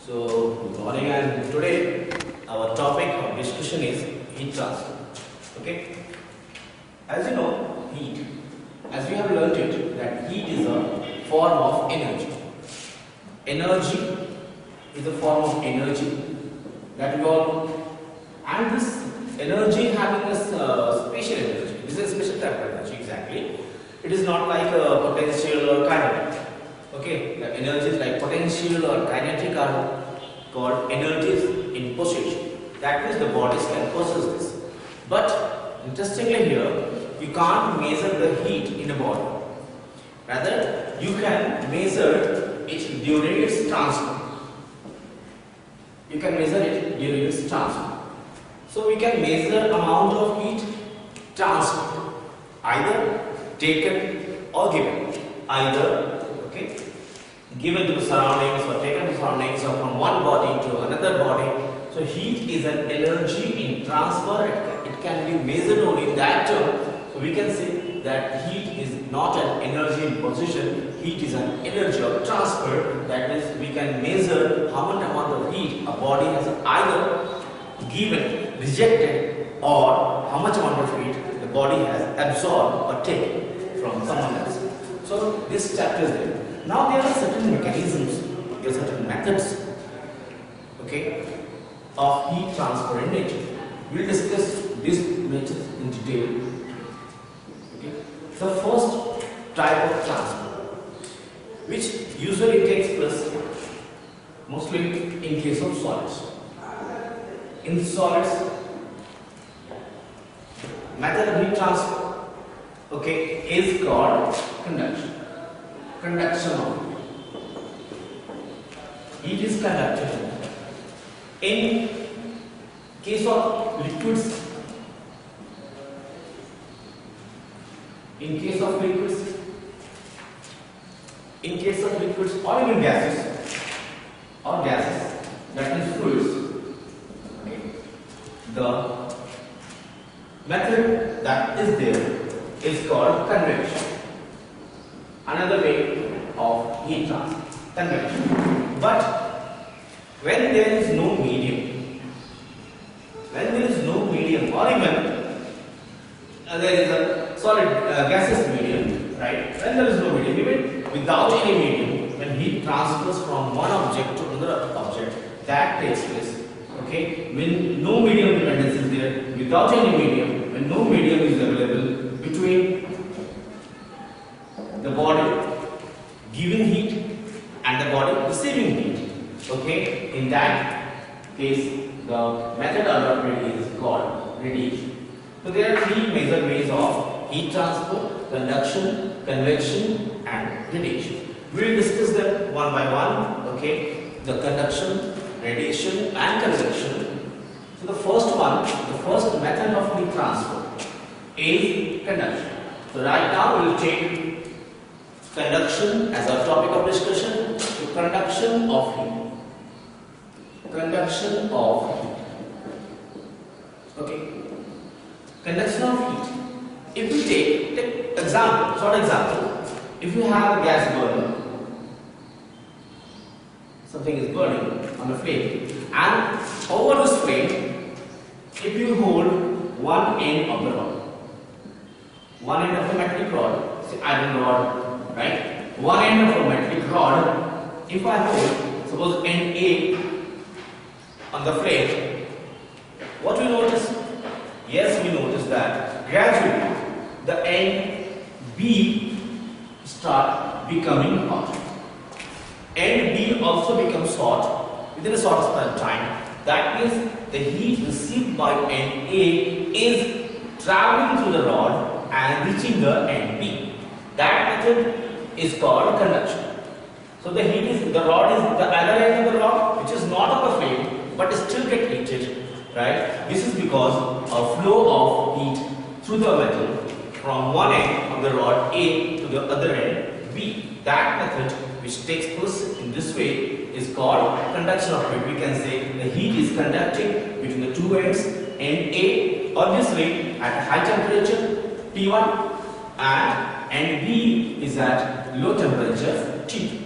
So, good morning, and today our topic of discussion is heat transfer. Okay, as you know, heat, as we have learnt it, that heat is a form of energy. Energy is a form of energy that we all know, and this energy having a special energy. This is a special type of energy exactly. It is not like a potential or kinetic. Okay, the energies like potential or kinetic are called energies in possession. That means the bodies can possess this. But interestingly here, you can't measure the heat in a body. Rather, you can measure it during its transfer. You can measure it during its transfer. So we can measure amount of heat transferred, either taken or given. Either given to the surroundings or taken to surroundings or from one body to another body. So heat is an energy in transfer. It can be measured only in that term. So we can say that heat is not an energy in possession. Heat is an energy of transfer. That means we can measure how much amount of heat a body has either given, rejected, or how much amount of heat the body has absorbed or taken from someone else. So this chapter is there. Now there are certain mechanisms, there are certain methods, of heat transfer in nature. We will discuss these methods in detail. The first type of transfer, which usually takes place mostly in case of solids. In solids, method of heat transfer, is called conduction. Conduction of heat is conducted. In case of liquids, in case of liquids or even gases, that means fluids. The method that is there is called convection. Another way of heat transfer, convection. But when there is no medium, or even there is a solid gaseous medium, right? When there is no medium, even without any medium, when heat transfers from one object to another object, that takes place. When no medium dependence is there, without any medium, when no medium is available between the body giving heat and the body receiving heat. In that case, the method adopted is called radiation. So there are three major ways of heat transfer: conduction, convection, and radiation. We will discuss them one by one. The conduction, radiation, and convection. So the first method of heat transfer is conduction. So right now we will take conduction as our topic of discussion. The conduction of heat. Conduction of heat. If we take short example, if you have a gas burner, something is burning on a flame, and over this flame, if you hold one end of the metallic rod, say iron rod, right? One end of a metallic rod, if I hold, suppose end A on the flame, what we notice? Yes, we notice that gradually the end B start becoming hot. End B also becomes hot within a short span of time. That means the heat received by end A is traveling through the rod and reaching the end B. That method is called conduction. So the rod is the other end of the rod, which is not of a flame, but still get heated, right? This is because a flow of heat through the metal from one end of the rod A to the other end B. That method, which takes place in this way, is called conduction of heat. We can say the heat is conducting between the two ends. End A, obviously at high temperature T1, and end B is at low temperature T2.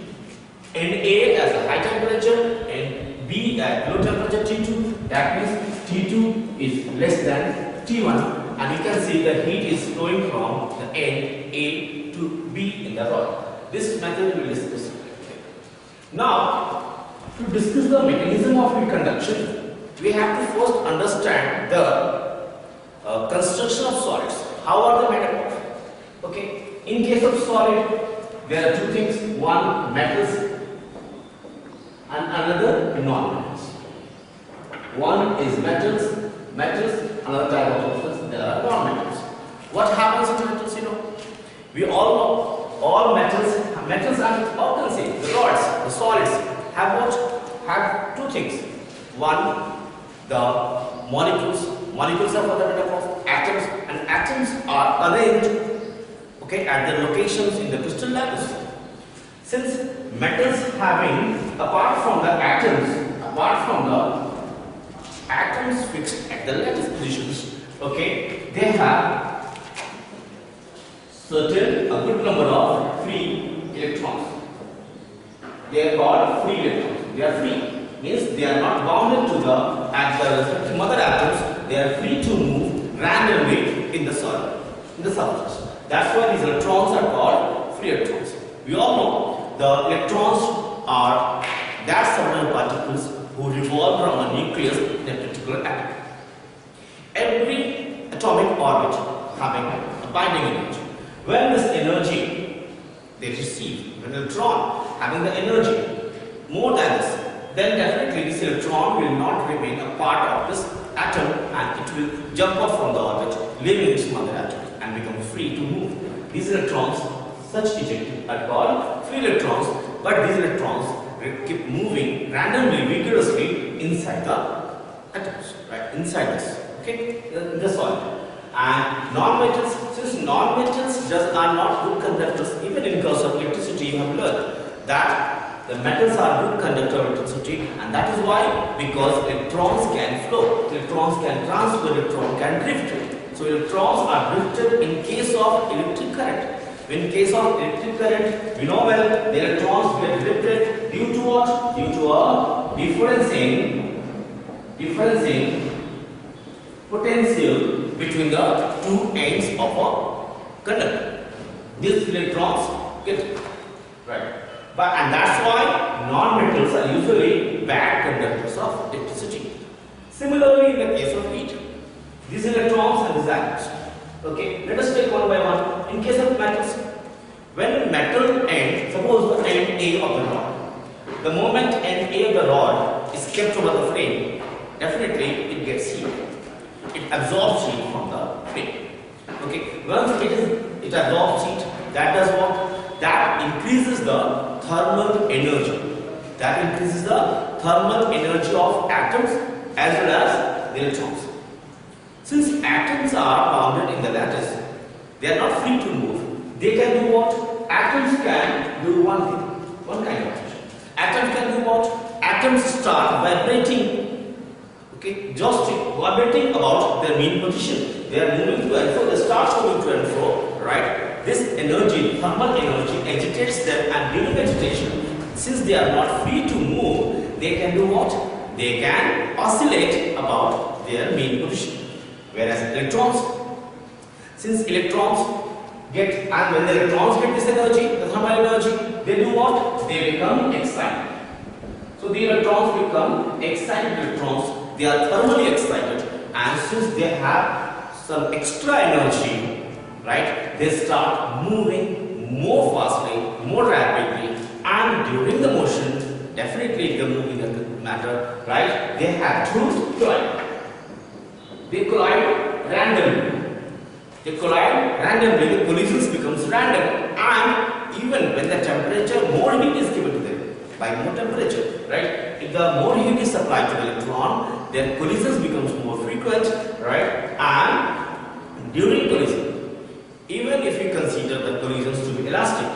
End A as a high temperature, and be at low temperature T2, that means T2 is less than T1, and you can see the heat is flowing from the end A to B in the rod. This method we will discuss. Now, to discuss the mechanism of heat conduction, we have to first understand the construction of solids. How are they made up of? Okay. In case of solid, there are two things: one, metals, and another, non-metals. One is metals, another type of substance, there are non-metals. What happens in metals, you know? We all know all metals and all can say the rods, the solids have what? Have two things. One, the molecules. Molecules are made up of atoms, and atoms are arranged, okay, at the locations in the crystal levels. Since metals having, apart from the atoms fixed at the lattice positions, okay, they have certain a good number of free electrons. They are called free electrons. They are free, means they are not bounded to the at the respective mother atoms. They are free to move randomly in the solid, in the substance. That's why these electrons are called free electrons. We all know the electrons are that subatomic particles who revolve around a nucleus in a particular atom. Every atomic orbit having a binding energy. When this energy they receive, an electron having the energy more than this, then definitely this electron will not remain a part of this atom, and it will jump off from the orbit, leaving its mother atom, and become free to move. These electrons, such ejected, are called free electrons, but these electrons will keep moving randomly, vigorously inside the atoms, right? Inside this, okay, in the solid. And non-metals, since non-metals are not good conductors, even in case of electricity, you have learned that the metals are good conductor of electricity, and that is why, because electrons can flow, electrons can transfer, electrons can drift. So electrons are drifted in case of electric current. In case of electric current, we know well the electrons get drifted due to what? Due to a differential potential between the two ends of a conductor. These electrons get right. And that's why non-metals are usually bad conductors of electricity. Similarly, in the case of heat, these electrons and these atoms. Okay, let us take one by one. In case of metals, when metal end, suppose the end A of the rod, the moment end A of the rod is kept over the frame, definitely it gets heat. It absorbs heat from the frame. Okay, once it absorbs heat, that does what? That increases the thermal energy. That increases the thermal energy of atoms as well as the electrons. Since atoms are bounded in the lattice, they are not free to move. They can do what? Atoms can do one thing, one kind of action. Atoms can do what? Atoms start vibrating. Okay, just vibrating about their mean position. They are moving to and fro. They start moving to and fro, right? This energy, thermal energy, agitates them, and during agitation, since they are not free to move, they can do what? They can oscillate about their mean position. Whereas electrons, since electrons get, and when the electrons get this energy, the thermal energy, they do what? They become excited. So the electrons become excited electrons. They are thermally excited, and since they have some extra energy, right, they start moving more fastly, more rapidly, and during the motion, definitely the moving matter, right, they have to collide. They collide randomly. They collide randomly, the collisions becomes random, and even when the temperature, more heat is given to them, by more temperature, right, if the more heat is supplied to the electron, their collisions becomes more frequent, right, and during collision, even if we consider the collisions to be elastic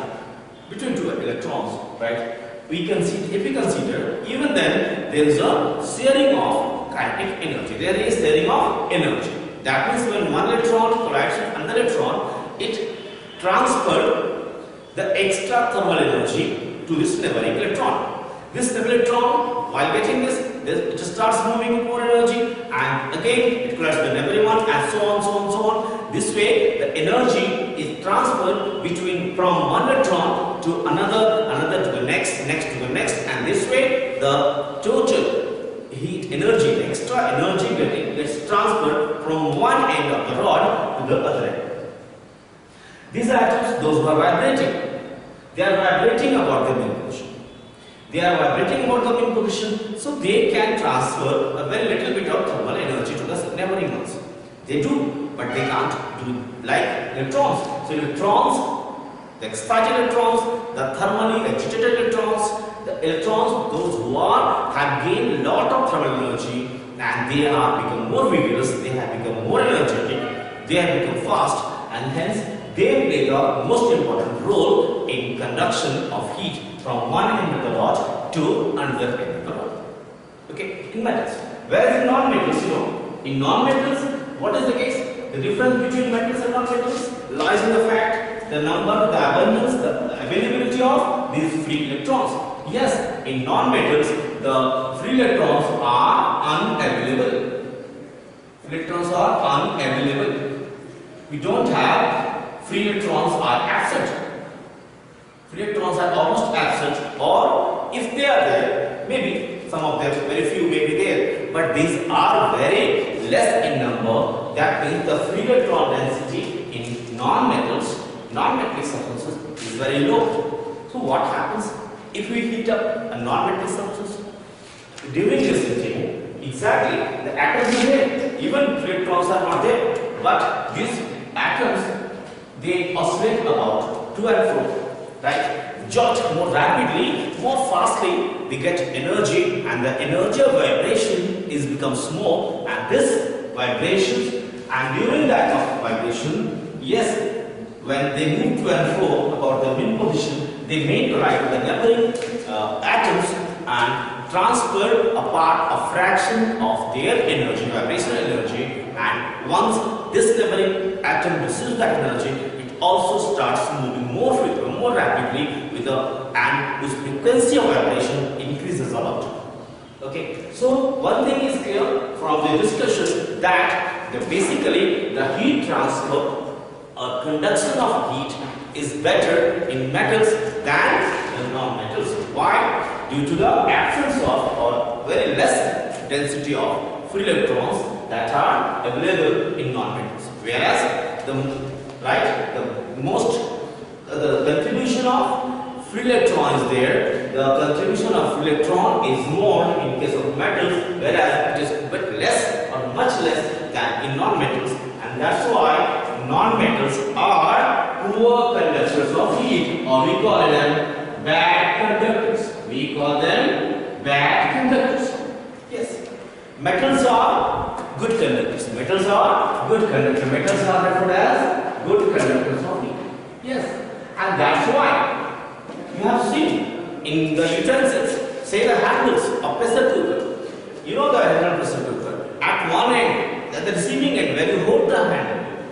between two electrons, right, if we consider, even then there is a sharing of kinetic energy. There is sharing of energy. That means when one electron collides with another electron, it transferred the extra thermal energy to this neighboring electron. This electron, while getting this, it starts moving more energy, and again it collides with another one, and so on, so on, so on. This way, the energy is transferred between from one electron to another to the next to the next, and this way the total heat energy, the extra energy gets transferred from one end of the rod to the other end. These atoms, those who are vibrating, they are vibrating about the mean position. They are vibrating about the mean position, so they can transfer a very little bit of thermal energy to the neighboring ones. They do, but they can't do like electrons. So electrons, the excited electrons, the thermally agitated electrons, the electrons, those who have gained a lot of thermal energy, and they have become more vigorous, they have become more energetic, they have become fast, and hence they play the most important role in conduction of heat from one end of the rod to another end of the rod. Okay, in metals. Whereas in non-metals, in non-metals, what is the case? The difference between metals and non-metals lies in the fact, the number, the abundance, the availability of these free electrons. Yes, in non-metals, the free electrons are unavailable. Free electrons are unavailable. We don't have free electrons are absent. Free electrons are almost absent, or if they are there, maybe some of them, very few may be there, but these are very less in number. That means the free electron density in non-metals, non-metallic substances is very low. So what happens if we heat up a non-metallic substance? During this heating, exactly, the atoms are there, even free electrons are not there, but these atoms, they oscillate about to and fro, right? Jolt more rapidly, more fastly, they get energy, and the energy of vibration is becomes more, and this vibrations, and during that of vibration, yes, when they move to and fro about the mean position, they may collide with the neighboring atoms and transfer a fraction of their energy, vibrational energy, and once this neighboring atom receives that energy, it also starts moving more rapidly with and whose frequency of vibration increases a lot. Okay, so one thing is clear from the discussion that basically the heat transfer or conduction of heat is better in metals than in non-metals. Why? Due to the absence of or very less density of free electrons that are available in non-metals. Whereas the contribution of free electron is there. The contribution of free electron is more in case of metals, whereas it is a bit less or much less than in non-metals, and that's why non-metals are poor conductors of heat, or we call them bad conductors. We call them bad conductors. Yes. Metals are good conductors. Metals are good conductors. Metals are referred as good conductors of heat. Yes. And that's why you have seen in the utensils, say the handles of pressure cooker. You know the handle pressure cooker. At one end, at the receiving end, where you hold the handle,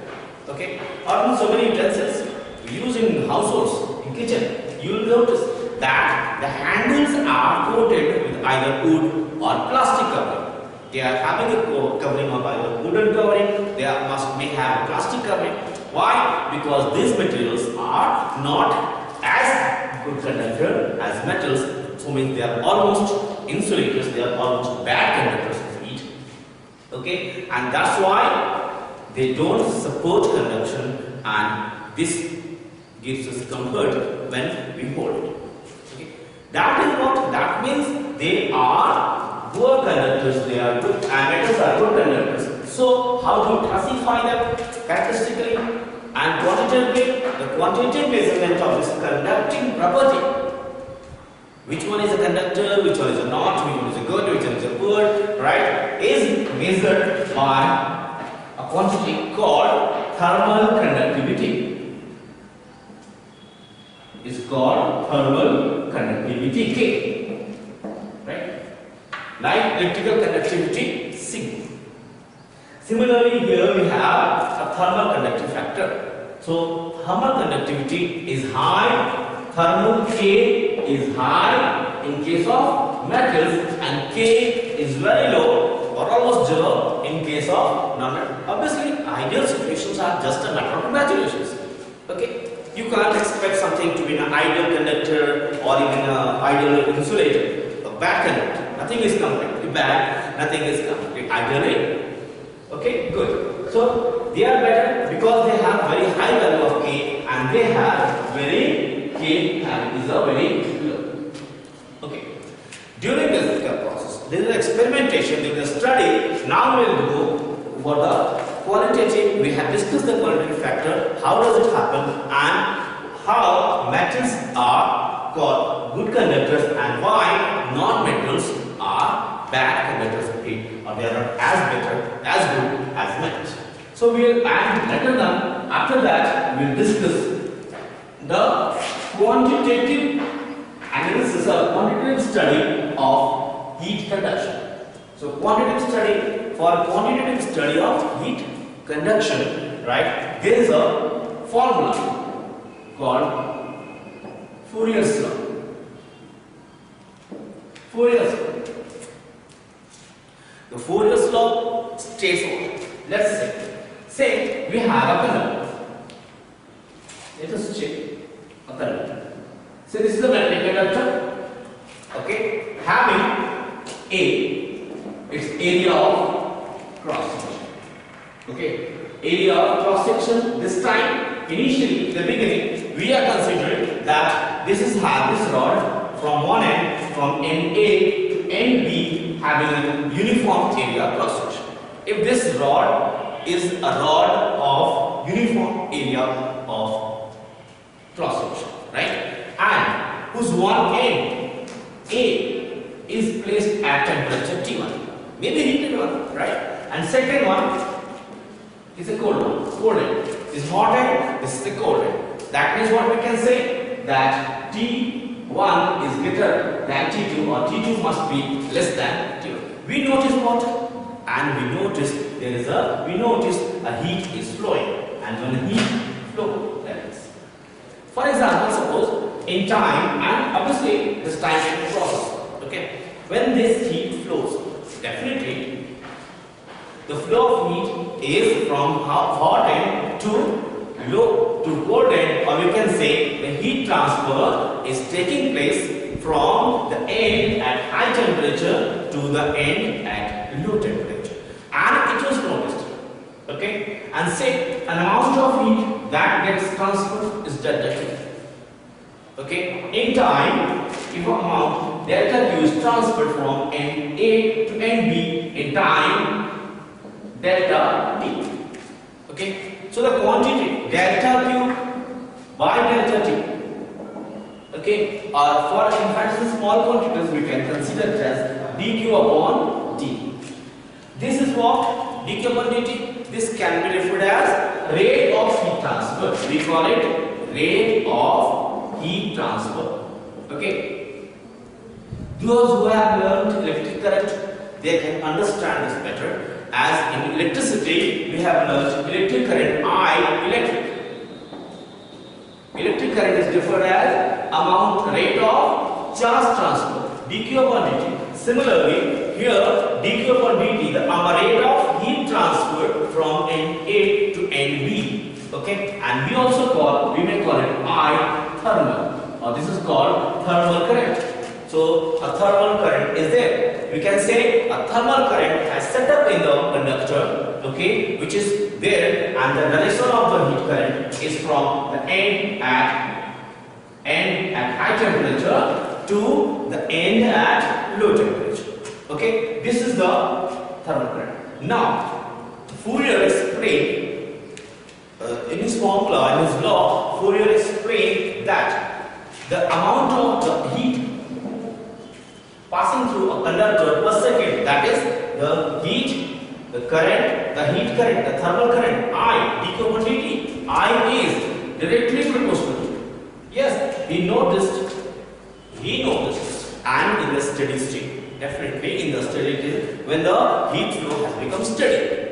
okay, or in so many utensils used in households, in kitchen, you will notice that the handles are coated with either wood or plastic covering. They are having a covering of either wooden covering, may have a plastic covering. Why? Because these materials are not as good conductor as metals, so means they are almost insulators, they are almost bad conductors of heat. Okay, and that's why they don't support conduction, and this gives us comfort when we hold it. Okay, that is what that means. They are poor conductors, they are good, and metals are good conductors. So how do you classify them characteristically and quantitatively? The quantitative measurement of this conducting property, which one is a conductor, which one is a not, which one is a good, which one is a poor, right, is measured by a quantity called thermal conductivity. It's called thermal conductivity K, right? Like electrical conductivity sigma. Similarly, here we have a thermal conductive factor. So thermal conductivity is high, thermal K is high in case of metals, and K is very low or almost zero in case of non-metal. Obviously, ideal situations are just a matter of imaginations. Okay, you can't expect something to be an ideal conductor or even an ideal insulator. A bad conductor, nothing is completely bad, nothing is completely ideal. Okay, good. So they are better because they have very high value of K and they have very K and is a very low. Okay. During the physical process, there is experimentation, there is study. Now we will go for the qualitative. We have discussed the qualitative factor, how does it happen, and how metals are called good conductors and why non-metals are bad conductors of heat, or they are not as better, as good as metals. So we will add later on. After that, we will discuss the quantitative analysis or quantitative study of heat conduction. So quantitative study, for quantitative study of heat conduction, right, there is a formula called Fourier's law. Fourier's law. The Fourier's law states what? Let's say we have a conductor. Let us check a conductor. So this is a magnetic conductor. Okay, having its area of cross section. Okay, area of cross section. This time, initially, the beginning, we are considering that this is this rod from one end, from end A to end B, having a uniform area cross section. If this rod is a rod of uniform area of cross section, right? And whose one end A is placed at temperature T1, maybe heated one, right? And second one is a cold one. Cold end. This is hot end, this is the cold end. That means what we can say, that T1 is greater than T2 or T2 must be less than T1. We notice what? And we notice a heat is flowing, and when the heat flows like this. For example, suppose in time, and obviously this time is process. Okay, when this heat flows, definitely the flow of heat is from hot end to low to cold end, or we can say the heat transfer is taking place from the end at high temperature to the end at low temperature, and it was noticed. Okay, and say an amount of heat that gets transferred is delta T. Okay, in time, if amount delta Q is transferred from end A to end B in time, delta T. Okay, so the quantity delta Q by delta T. Okay, or for in fact small quantities we can consider it as dQ upon D. This is what dQ upon dt. This can be referred as rate of heat transfer. We call it rate of heat transfer. Okay. Those who have learned electric current, they can understand this better. As in electricity, we have learned electric current I electric. Electric current is defined as amount rate of charge transfer dQ upon dt. Similarly, here dQ upon dt, the rate of heat transfer from end A to end B. Okay, and we may call it I thermal, or this is called thermal current. So a thermal current is there. We can say a thermal current has set up in the conductor, okay, which is there, and the direction of the heat current is from the end at high temperature to the end at low temperature. Okay, this is the thermal current. Now, Fourier explained in his formula, in his law, Fourier explained that the amount of the heat passing through a conductor per second, that is the heat, the current, the heat current, the thermal current, I, dQ upon dt, I is directly proportional to. Yes, he noticed, and in the steady state, definitely in the steady state, when the heat flow has become steady.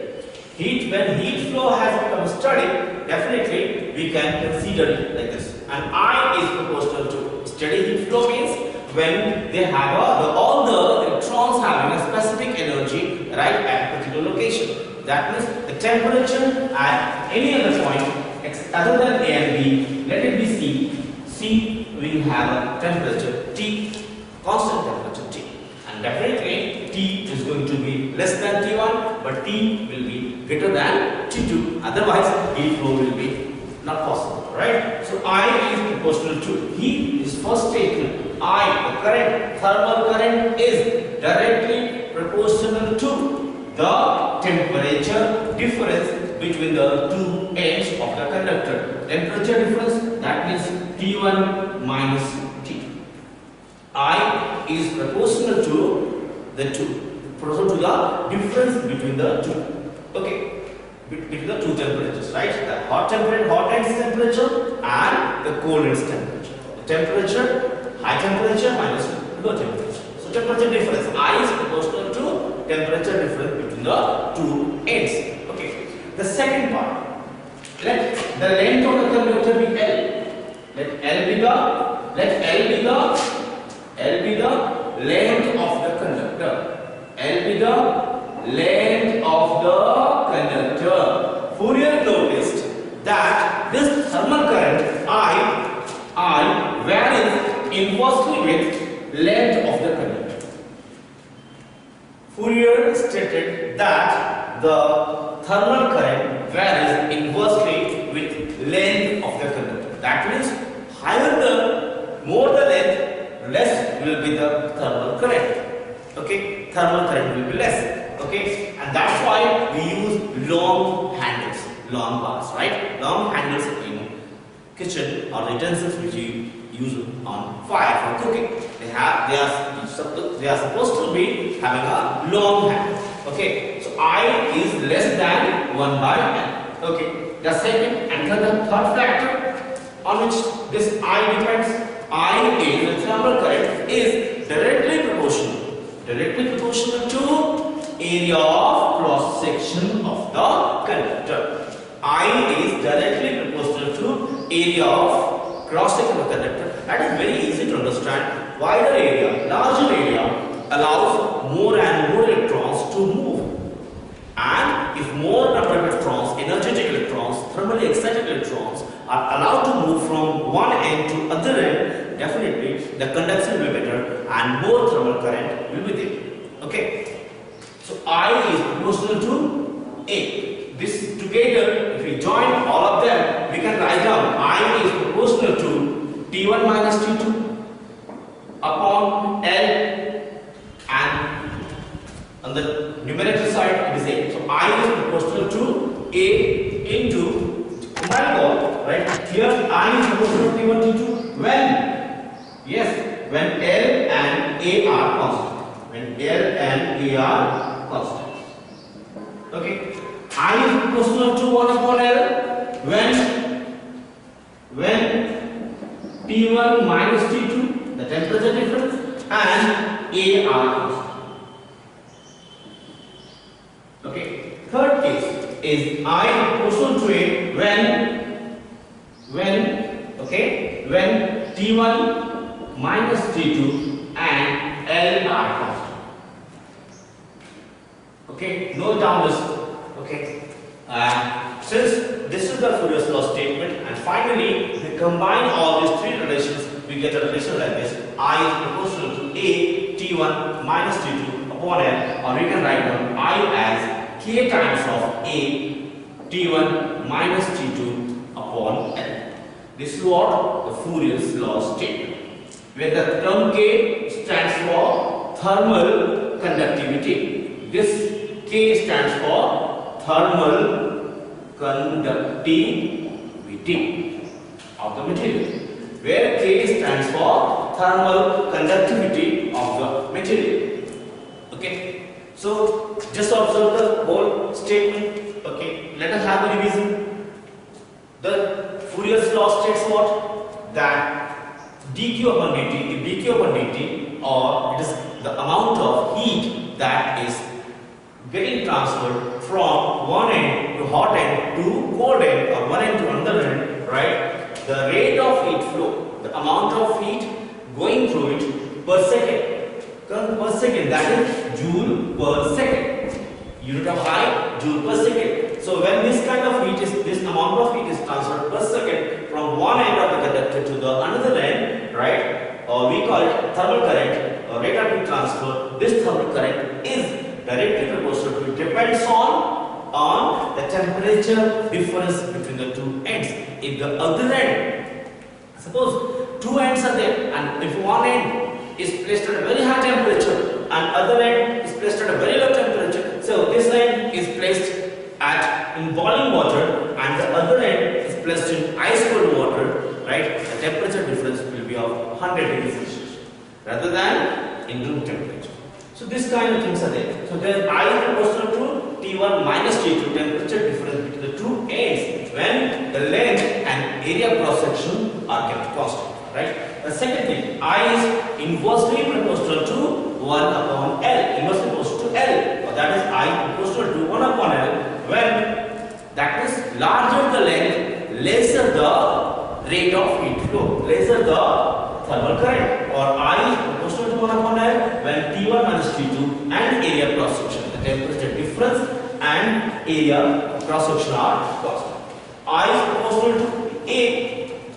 When heat flow has become steady, definitely we can consider it like this. And I is proportional to steady heat flow means when they have all the electrons having a specific energy right at a particular location. That means the temperature at any other point other than A and B, let it be C. C will have a temperature T, constant temperature T, and definitely T is going to be less than T1, but T will be greater than T2. Otherwise, heat flow will be not possible, right? So I is proportional to heat is first statement. I, the current, thermal current is directly proportional to the temperature difference between the two ends of the conductor. Temperature difference, that means T1 minus T. I is proportional to the difference between the two. Okay. Between the two temperatures, right? The hot end's temperature and the cold end's temperature. The temperature, high temperature minus low temperature. So temperature difference, I is proportional to temperature difference between the two ends. Okay. The second part, let the length of the conductor be L. Let L be the length of the conductor. L be the length of the conductor. Fourier noticed that this thermal current I varies inversely with length of the conductor. Fourier stated that the thermal current varies inversely with length of the conductor. That means more the length, less will be the thermal current. Okay, thermal current will be less. Okay, and that's why we use long handles, long bars, right? Long handles in kitchen or utensils which you use on fire for cooking. They are supposed to be having a long handle. Okay, so I is less than 1 by n. Okay, the second and the third factor on which this I depends, I is the thermal current is directly proportional to area of cross section of the conductor. I is directly proportional to area of cross section of the conductor. That is very easy to understand. Wider area, larger area allows more and more electrons to move. And if more number of electrons, energetic electrons, thermally excited electrons are allowed to move from one end to other end, definitely the conduction will be better and more thermal current will be there. Okay. So I is proportional to A. This together, if we join all of them, we can write down I is proportional to T1 minus T2 upon L, and on the numerator side it is A. So I is proportional to A into right? Here I is proportional to T1 T2 when L and A are constant. When L and A are constant. Okay. I is proportional to 1 upon L when T1 minus T2, the temperature difference, and A are constant. Okay. Third case is I proportional to A when T1 minus T2 and L are constant. Okay. Note down this. Okay. Since this is the Fourier's law statement, and finally we combine all these three relations, we get a relation like this: I is proportional to A T1 minus T2 upon L, or we can write down I as K times of A T1 minus T2 upon L. This is what the Fourier's law statement, where the term K stands for thermal conductivity. This K stands for thermal conductivity of the material, where K stands for thermal conductivity of the material. Okay, so just observe the whole statement. Okay, let us have a revision. The Fourier's law states what? That dq upon dt, or it is the amount of heat that is getting transferred from one end to hot end to cold end, or one end to another end, right? The rate of heat flow, the amount of heat going through it per second. Current per second, that is joule per second. Unit of I, joule per second. So when this kind of heat is, this amount of heat is transferred per second from one end of the conductor to the another end, right? Or we call it thermal current or rate of heat transfer. This thermal current is directly proportional to, depends on the temperature difference between the two ends. If the other end, suppose two ends are there, and if one end is placed at a very high temperature and other end is placed at a very low temperature, so this end is placed in boiling water and the other end is placed in ice cold water, right? The temperature difference will be of 100 degrees Celsius rather than in room temperature. So this kind of things are there. So there I is proportional to T1 minus T2, temperature difference between the two ends when the length and area cross section are kept constant, right? The second thing, I is inversely proportional to 1 upon L, inversely proportional to L, or that is I proportional to 1 upon L when that is larger the length, lesser the rate of heat flow, lesser the thermal current, or I is proportional to 1 upon L when T1 minus T2 and area cross section, the temperature difference and area cross section are constant. I is proportional to A,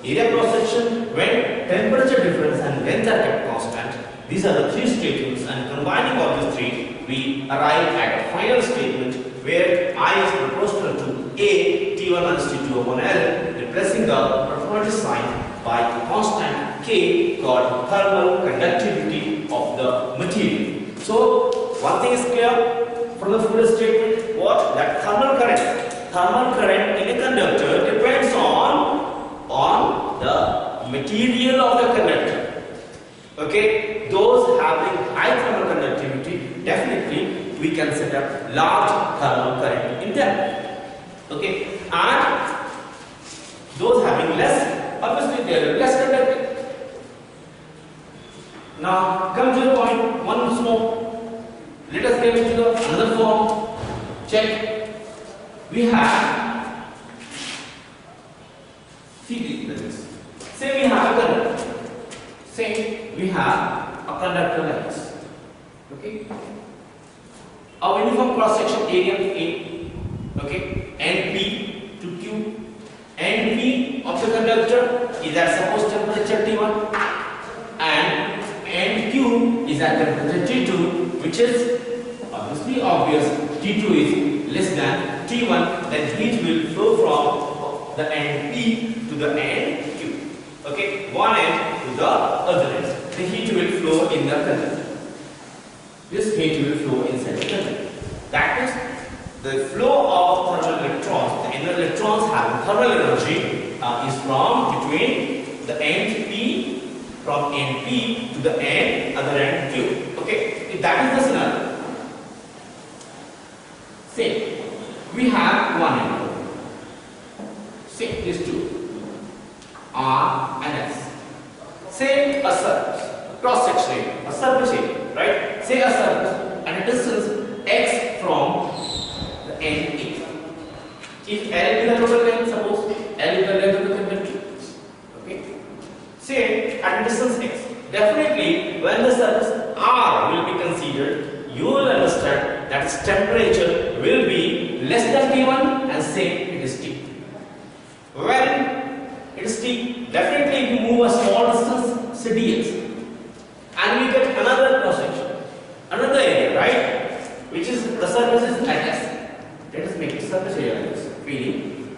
area cross section when temperature difference and length are kept constant. These are the three statements, and combining all these three, we arrive at a final statement where I is proportional to A, T1 minus T2 upon L, replacing the proportionality sign by a constant K called thermal conductivity of the material. So one thing is clear from the full statement, what? That thermal current in a conductor depends on the material of the conductor. Okay, those having high thermal conductivity, definitely we can set up large thermal current in them. Okay, and those having less, obviously they are less conductive. Now come to the point once more. Let us get into the another form. Check. We have, see this. Say we have a conductor. Say we have a conductor like this. Okay. A uniform cross section area A. Okay. And P to Q. And P of the conductor is at supposed temperature T1, and Q is at temperature T2, which is obviously obvious. T2 is less than T1, then heat will flow from the end P to the end Q. Okay, one end to the other end. The heat will flow in the conductor. This heat will flow inside the conductor. That is the flow of thermal electrons. The inner electrons having thermal energy is from between the end P, from end P to the end other end Q. Okay, if that is the scenario. Say we have one end. Say these two, R and S. Say a surface, cross section area, a surface area, right? Say a surface and a distance x from the end A. If L is the total length, suppose L is the length of the conductor. Okay. Say at a distance x. Definitely, when the surface R will be considered, you will understand that its temperature will be less than T1 and say it is T. When it is T, definitely if you move a small distance, say dx, and we get another cross section, another area, right? Which is the surface is at S. Let us make it surface area like this. Feeling.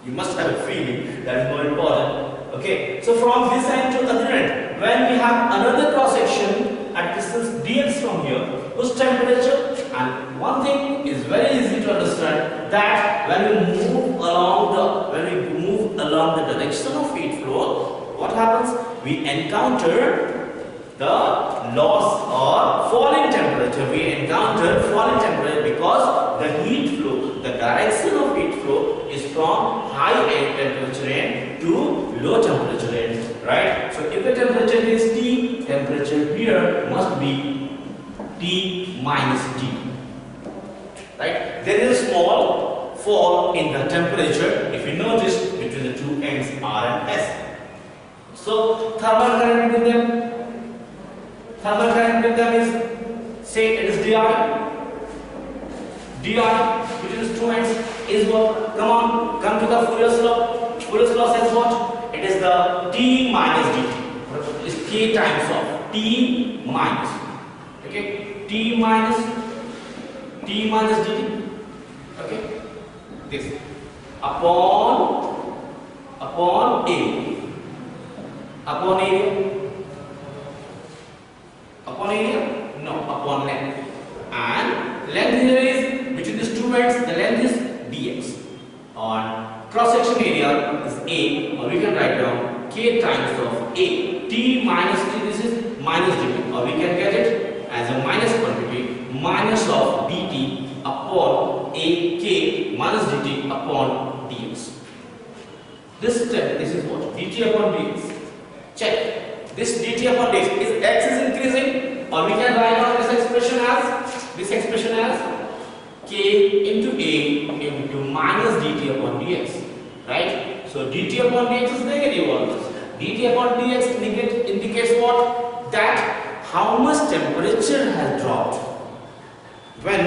You must have a feeling, that is more important. Okay. So from this end to the other end, when we have another cross section at distance dx from here, whose temperature, and one thing is very easy to understand, that when we move along the direction of heat flow, what happens? We encounter the loss or falling temperature. We encounter falling temperature because the heat flow, the direction of heat flow is from high end temperature end to low temperature end, right? So if the temperature is T, temperature here must be T minus T, right? There is a small fall in the temperature, if you notice, between the two ends R and S. So thermal current between them, thermal current with them is, say it is di between these two ends is what? Come to the Fourier's law. Fourier's law says what? It is the t minus dt. Is k times of t minus. Okay, t minus dt. Okay, this upon area. Upon area? No, upon length. And length here is between these two ends. The length is dx. On cross section area is a, or we can write down k times of a. T minus t. This is minus dt, or we can get it as a minus quantity, minus of dt upon a k minus dt upon dx. This step, this is what? Dt upon dx. Check. This dt upon dx is x is increasing, or we can write down this expression as k into a into minus dt upon dx. Right? So dt upon dx is negative always. dt upon dx indicates what? That how much temperature has dropped when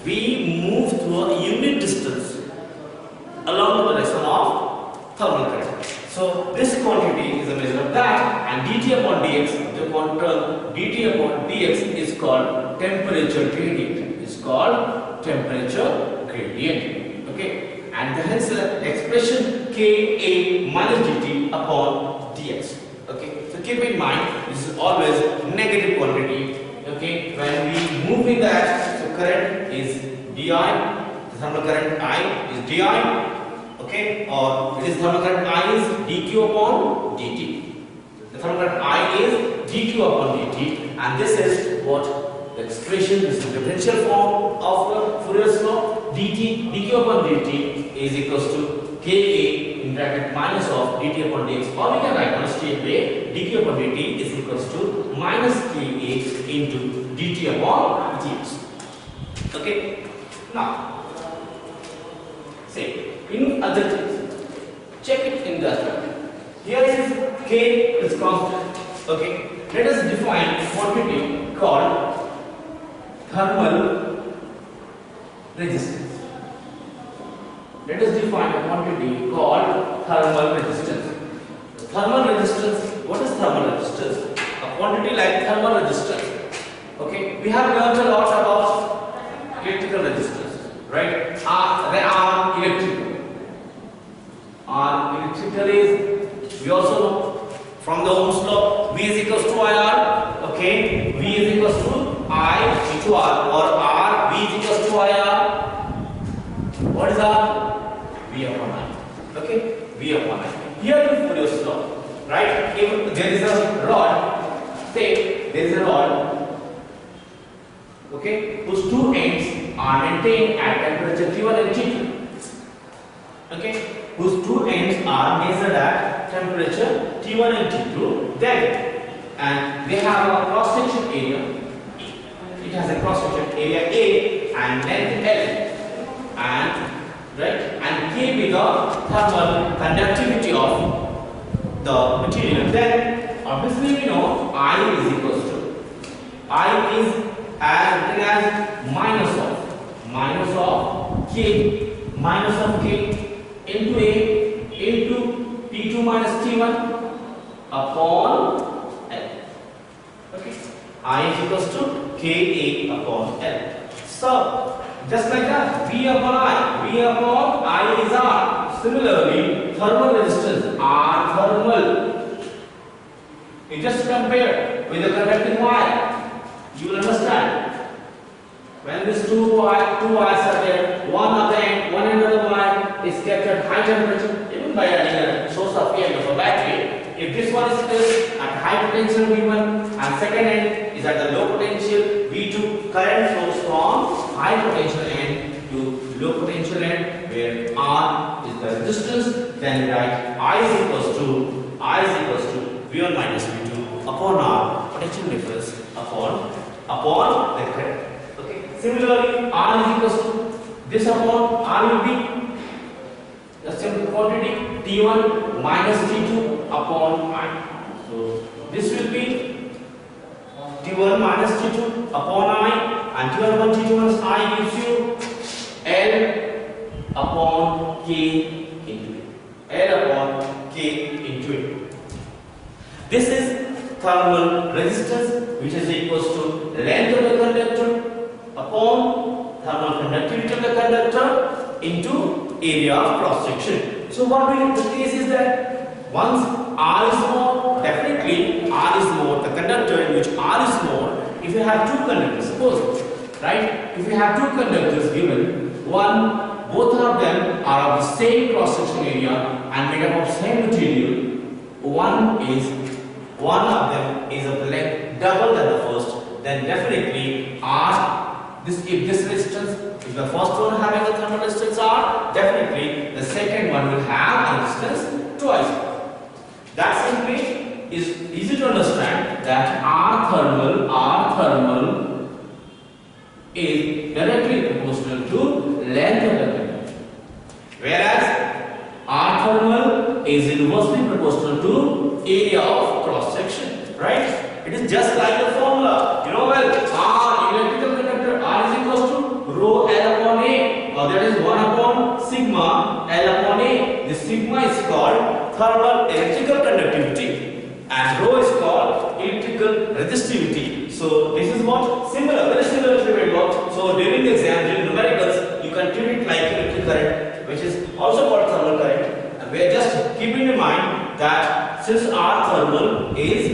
we move through a unit distance along the direction of thermal current. So this quantity is a measure of that, and dt upon dx, the term dt upon dx is called temperature gradient. It's called temperature gradient. Okay, and hence the expression Ka minus dt upon dx. Okay, so keep in mind this is always negative quantity. Okay, when we move in that, so current is di, the thermal current I is di. Okay, or it is thermal current I is dq upon dt. The thermal current I is dq upon dt, and this is what the expression, this is the differential form of the Fourier's law. dq upon dt is equals to Ka in bracket minus of dt upon dx, or we can write on a straight way dq upon dt is equals to minus Ka into dt upon dx. Okay, now say in other things, check it in the other. Here is K is constant. Okay, let us define quantity called thermal resistance. Let us define a quantity called thermal resistance. Thermal resistance, what is thermal resistance? A quantity like thermal resistance. Okay, we have learned a lot about electrical resistance, right? They are electrical. Electrical is, we also know from the Ohm's law, V is equals to IR. Okay, V is equals to I into R, or R, V is equals to IR. What is R? V upon I. Okay, V upon I. Here in Fourier's law, right? If there is a rod, say there is a rod, okay, whose two ends are maintained at temperature T1 and T2. Okay, whose two ends are measured at temperature T1 and T2, then, and they have a cross section area. It has a cross section area A and length L, and right, and K be the thermal conductivity of the material. Then obviously we know I is equals to, I is as written as minus of K into A into T2 minus T1 upon L. Okay, I is equals to Ka upon L. So just like that, V upon I is R. Similarly, thermal resistance R thermal. You just compare with the conducting wire. You will understand. When these two wires are there, one end of the wire is kept at high temperature, even by adding a source of EMF or battery. If this one is placed at high potential V1 and second end is at the low potential V2, current flows from high potential end to low potential end, where R is the resistance. Then write I is equals to V1 minus V2 upon R, potential difference upon the current. Okay. Similarly, R is equals to this upon R will be the same quantity T1 minus T2 upon I. So this will be T1 minus T2 upon I, and T1 upon T2 minus I gives you L upon K into it. L upon K into it. This is thermal resistance, which is equals to length of the conductor upon thermal conductivity of the conductor into area of cross section. So what the case is that once R is more, definitely R is more, the conductor in which R is more, if you have two conductors, suppose, right, if you have two conductors given, both of them are of the same cross section area and made up of same material, one of them is of length double than the first, then definitely if the first one having a thermal resistance R, definitely the second one will have a resistance twice. That simply is easy to understand that R thermal is directly proportional to length of the conductor, whereas R thermal is inversely proportional to area of cross section, right? It is just like the formula, you know well, R electrical conductor R is equals to rho L upon A, or that is 1 upon sigma L upon A. This sigma is called thermal electrical conductivity and rho is called electrical resistivity. So this is what very similar to remember. So during the exam, during numericals, you can treat it like electric current, which is also called thermal current. And we are just keeping in mind that since R thermal is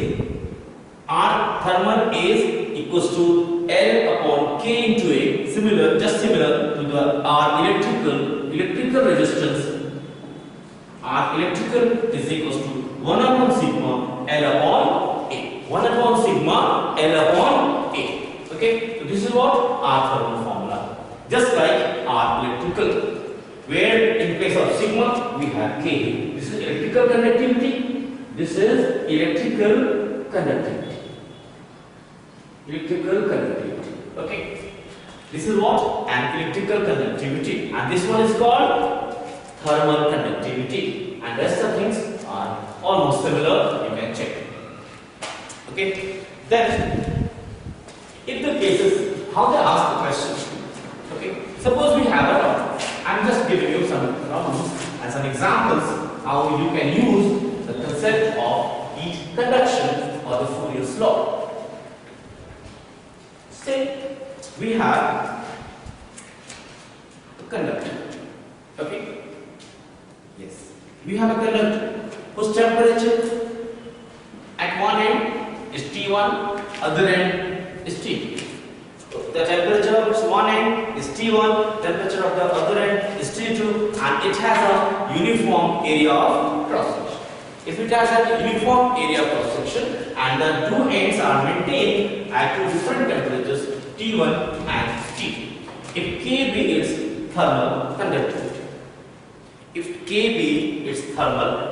equals to L upon K into A, just similar to the R electrical resistance. R electrical is equals to 1 upon sigma L upon A. 1 upon sigma L upon A. Okay, so this is what R thermal formula. Just like R electrical, where in place of sigma we have K. This is electrical conductivity. This is electrical conductivity. Okay, this is what an electrical conductivity, and this one is called thermal conductivity, and rest of things are almost similar. You can check. Okay, then if the cases, how they ask the question. Okay, suppose we have a problem. I'm just giving you some problems and some examples how you can use the concept of heat conduction or the Fourier's law. Say we have a conductor. Okay? Yes. We have a conductor whose temperature at one end is T1, other end is T2. The temperature of one end is T1, temperature of the other end is T2, and it has a uniform area of cross section. If it has a uniform area of cross section and the two ends are maintained at two different temperatures T1 and T2, if Kb is thermal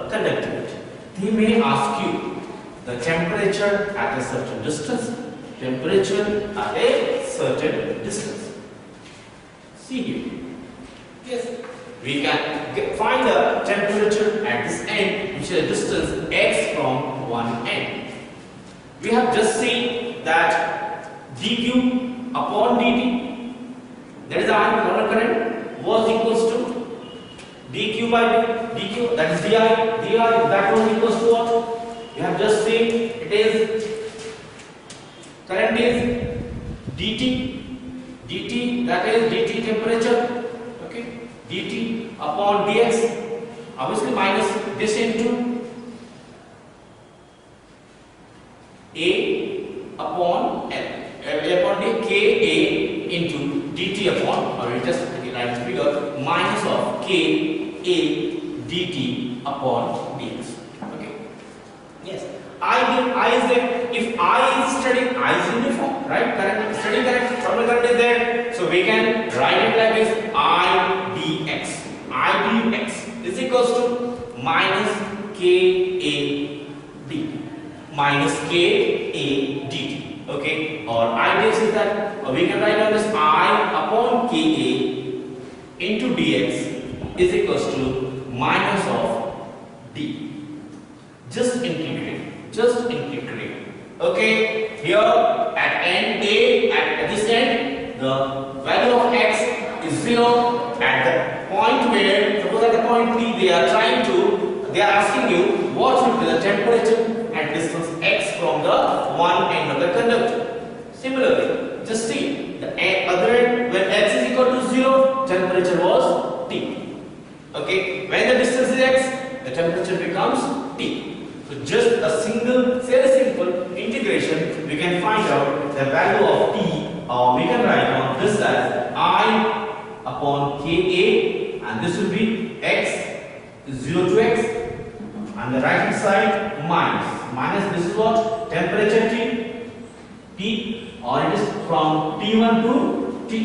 conductivity, they may ask you the temperature at a certain distance. See here. Yes. We can find the temperature at this end, which is a distance x from one end. We have just seen that dq upon dt, that is our current current, was equals to dq by dq, that is di, that was equals to what? You have just seen it is current is dt, that is dt temperature, okay, dt upon dx, obviously minus this into a upon L upon d, K A into dt upon, or we just write the figure, minus of K A dt upon dx. Okay. Yes. I is there. If I is steady, I is uniform, right? Current, steady current, thermal current is there. So we can write it like this: I dx. I dx is equals to minus K A d, minus K A dt. Okay, or I dx is that, or we can write down this I upon K A into dx is equals to minus of d. Just integrate. Okay, here at end A, at this end, the value of x is 0. At the point where, suppose at the point P, they are asking you what will be the temperature at distance x from the one end of the conductor. Similarly, just see the other end, when x is equal to 0, temperature was T. Okay, when the distance is x, the temperature becomes T. So just a simple integration, we can find out the value of T, or we can write on this as I upon Ka, and this will be x is 0 to x, and the right hand side minus this is what? Temperature T, or it is from T1 to T.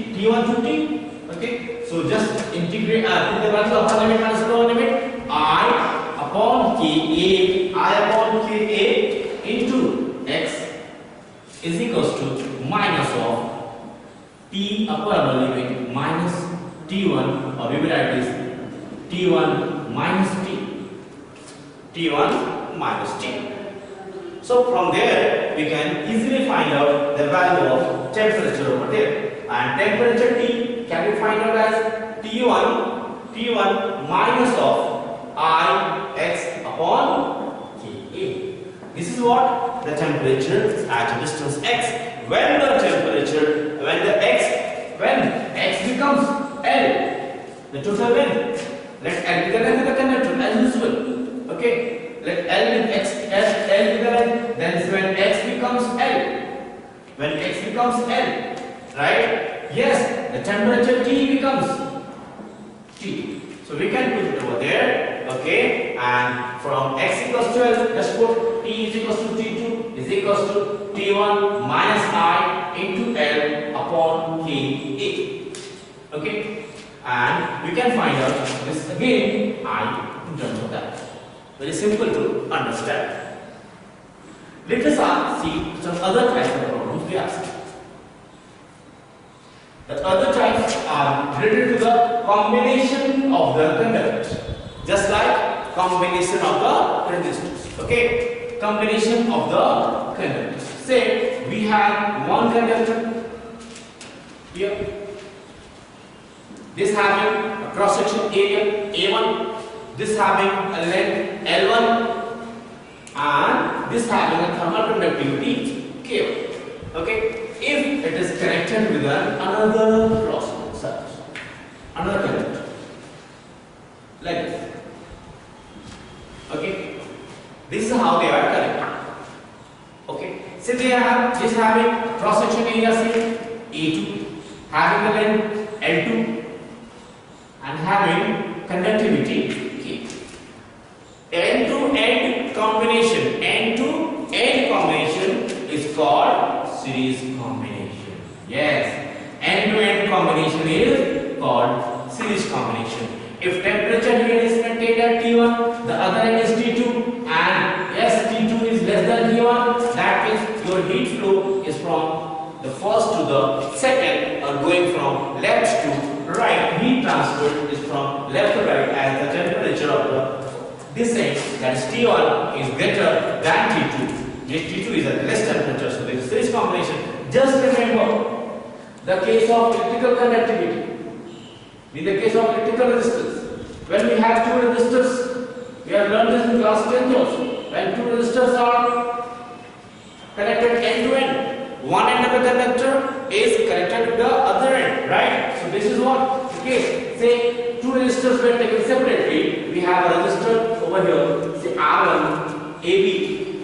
Okay, so just integrate put the value of upper limit minus lower limit I upon Ka into x is equals to minus of T upper limit minus T1, or we will write this T1 minus T. So from there we can easily find out the value of temperature over there, and temperature T can be find out as T1 minus of I x upon Ka. This is what the temperature at a distance x. When x becomes L, the total length, let L be the length of the conductor as usual. Okay, let L be the length, then when x becomes L, right? Yes, the temperature T becomes T. So we can put it over there. Okay, and from x equals to L, let's put T is equals to T2 is equals to T1 minus I into L upon Ka. Okay, and we can find out this again I in terms of that. Very simple to understand. Let us see some other types of problems we ask. The other types are related to the combination of the conductors, just like combination of the resistors. Okay, combination of the conductors. Say we have one conductor here. This having a cross section area A1, this having a length L1, and this having a thermal conductivity K1. Okay, if it is connected with another cross surface, another conductor, like this. Okay, this is how they are connected. Okay, so they have this having cross section area say A2, having the length L2, and having conductivity K. End-to-end combination is called series combination. Yes, end-to-end combination is called series combination. If temperature here is maintained at T1, the other end is T2, and yes, T2 is less than T1, that means your heat flow is from the first to the second, or going from left to right. Heat transfer is from left to right as the temperature of this end, that is T1, is greater than T2. This T2 is at less temperature, so there is series combination. Just remember the case of electrical conductivity. In the case of electrical resistance, when we have two resistors, we have learned this in class 10th also. When two resistors are connected end to end, one end of the conductor is connected to the other end, right? So this is what the case. Say two resistors were taken separately. We have a resistor over here, say R1, AB,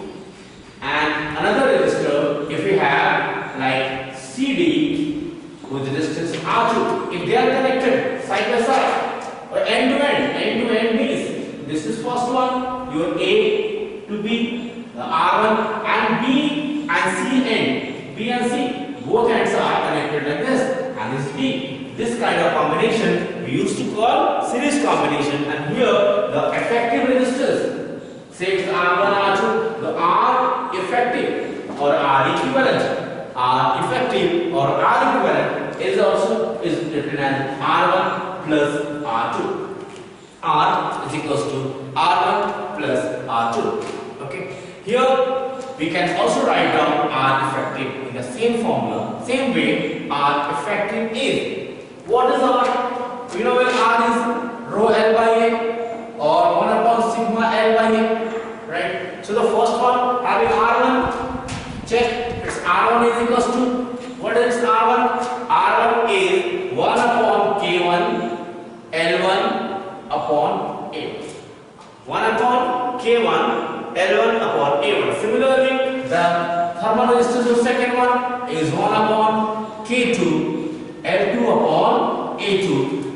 and another resistor if we have like CD with resistance R2. If they are connected side by side or end to end means this is first one, your A to B, the R1 and B and C end. B and C, both ends are connected like this, and this B. This kind of combination we used to call series combination, and here the effective resistors, say it's R1, R2, the R effective or R equivalent, R effective or R equivalent is also written as R1 plus R2. R is equals to R1 plus R2. Okay. Here we can also write down R effective in the the same formula, same way R effective is. What is R? We know where R is rho L by A or 1 upon sigma L by A, right? So the first one having R1, check its R1 is equals to, what is R1? R1 is 1 upon K1 L1 upon A. 1 upon K1 L1 upon A1. Similarly, the thermal resistance of second one is 1 upon K2 L2 upon A2.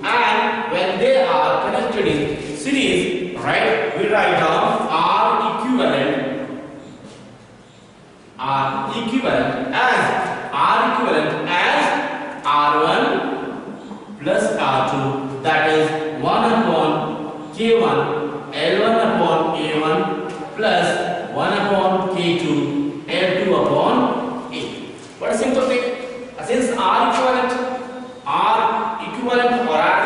And when they are connected in series, right, we write down R equivalent as R1 plus R2, that is 1 upon K1 L1 upon A1 plus 1 upon K2 L2 upon A. What a simple thing. Since R equivalent or R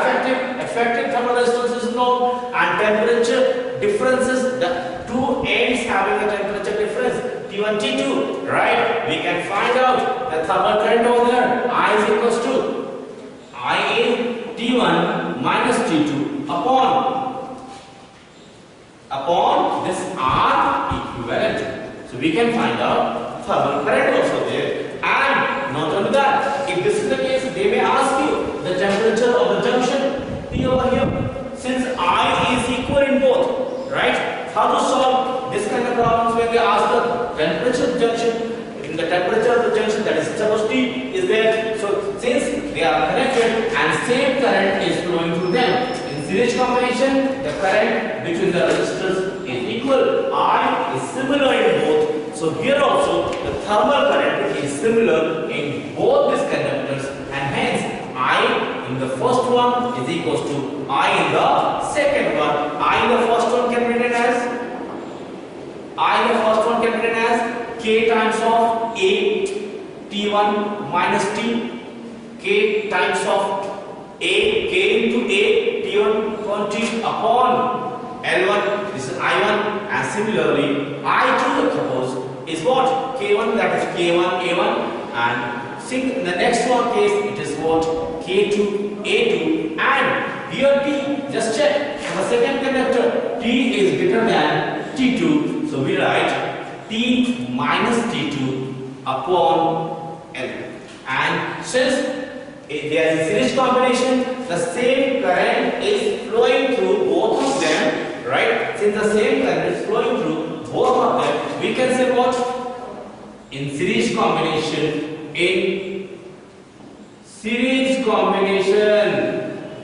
effective thermal resistance is known, and temperature differences, the two ends having a temperature difference T1 T2, right? We can find out the thermal current over there. I is equals to I is T1 minus T2 upon this R equivalent. So we can find out thermal current also there. And not only that, if this is the case, they may ask you the temperature of the junction T over here. Since I is equal in both, right? How to solve this kind of problems when they ask the temperature of the junction? In the temperature of the junction, that is suppose T is there. So since they are connected and same current is flowing through them, in series combination, the current between the resistors is equal. I is similar in both. So here also the thermal current is similar in both these conductors, and hence I in the first one is equals to I in the second one. I in the first one can be written as K times of A T1 minus T, K times of A, K into A T1 upon T upon L1, this is I1, and similarly I2 suppose is what? K1, that is K1 A1, and in the next one case it is what? K2 A2, and here T, just check, the second conductor T is greater than T2, so we write T minus T2 upon L. And since there is a series combination, the same current is flowing through both of them, right? Since the same current is flowing through both of them, we can say what? In series combination,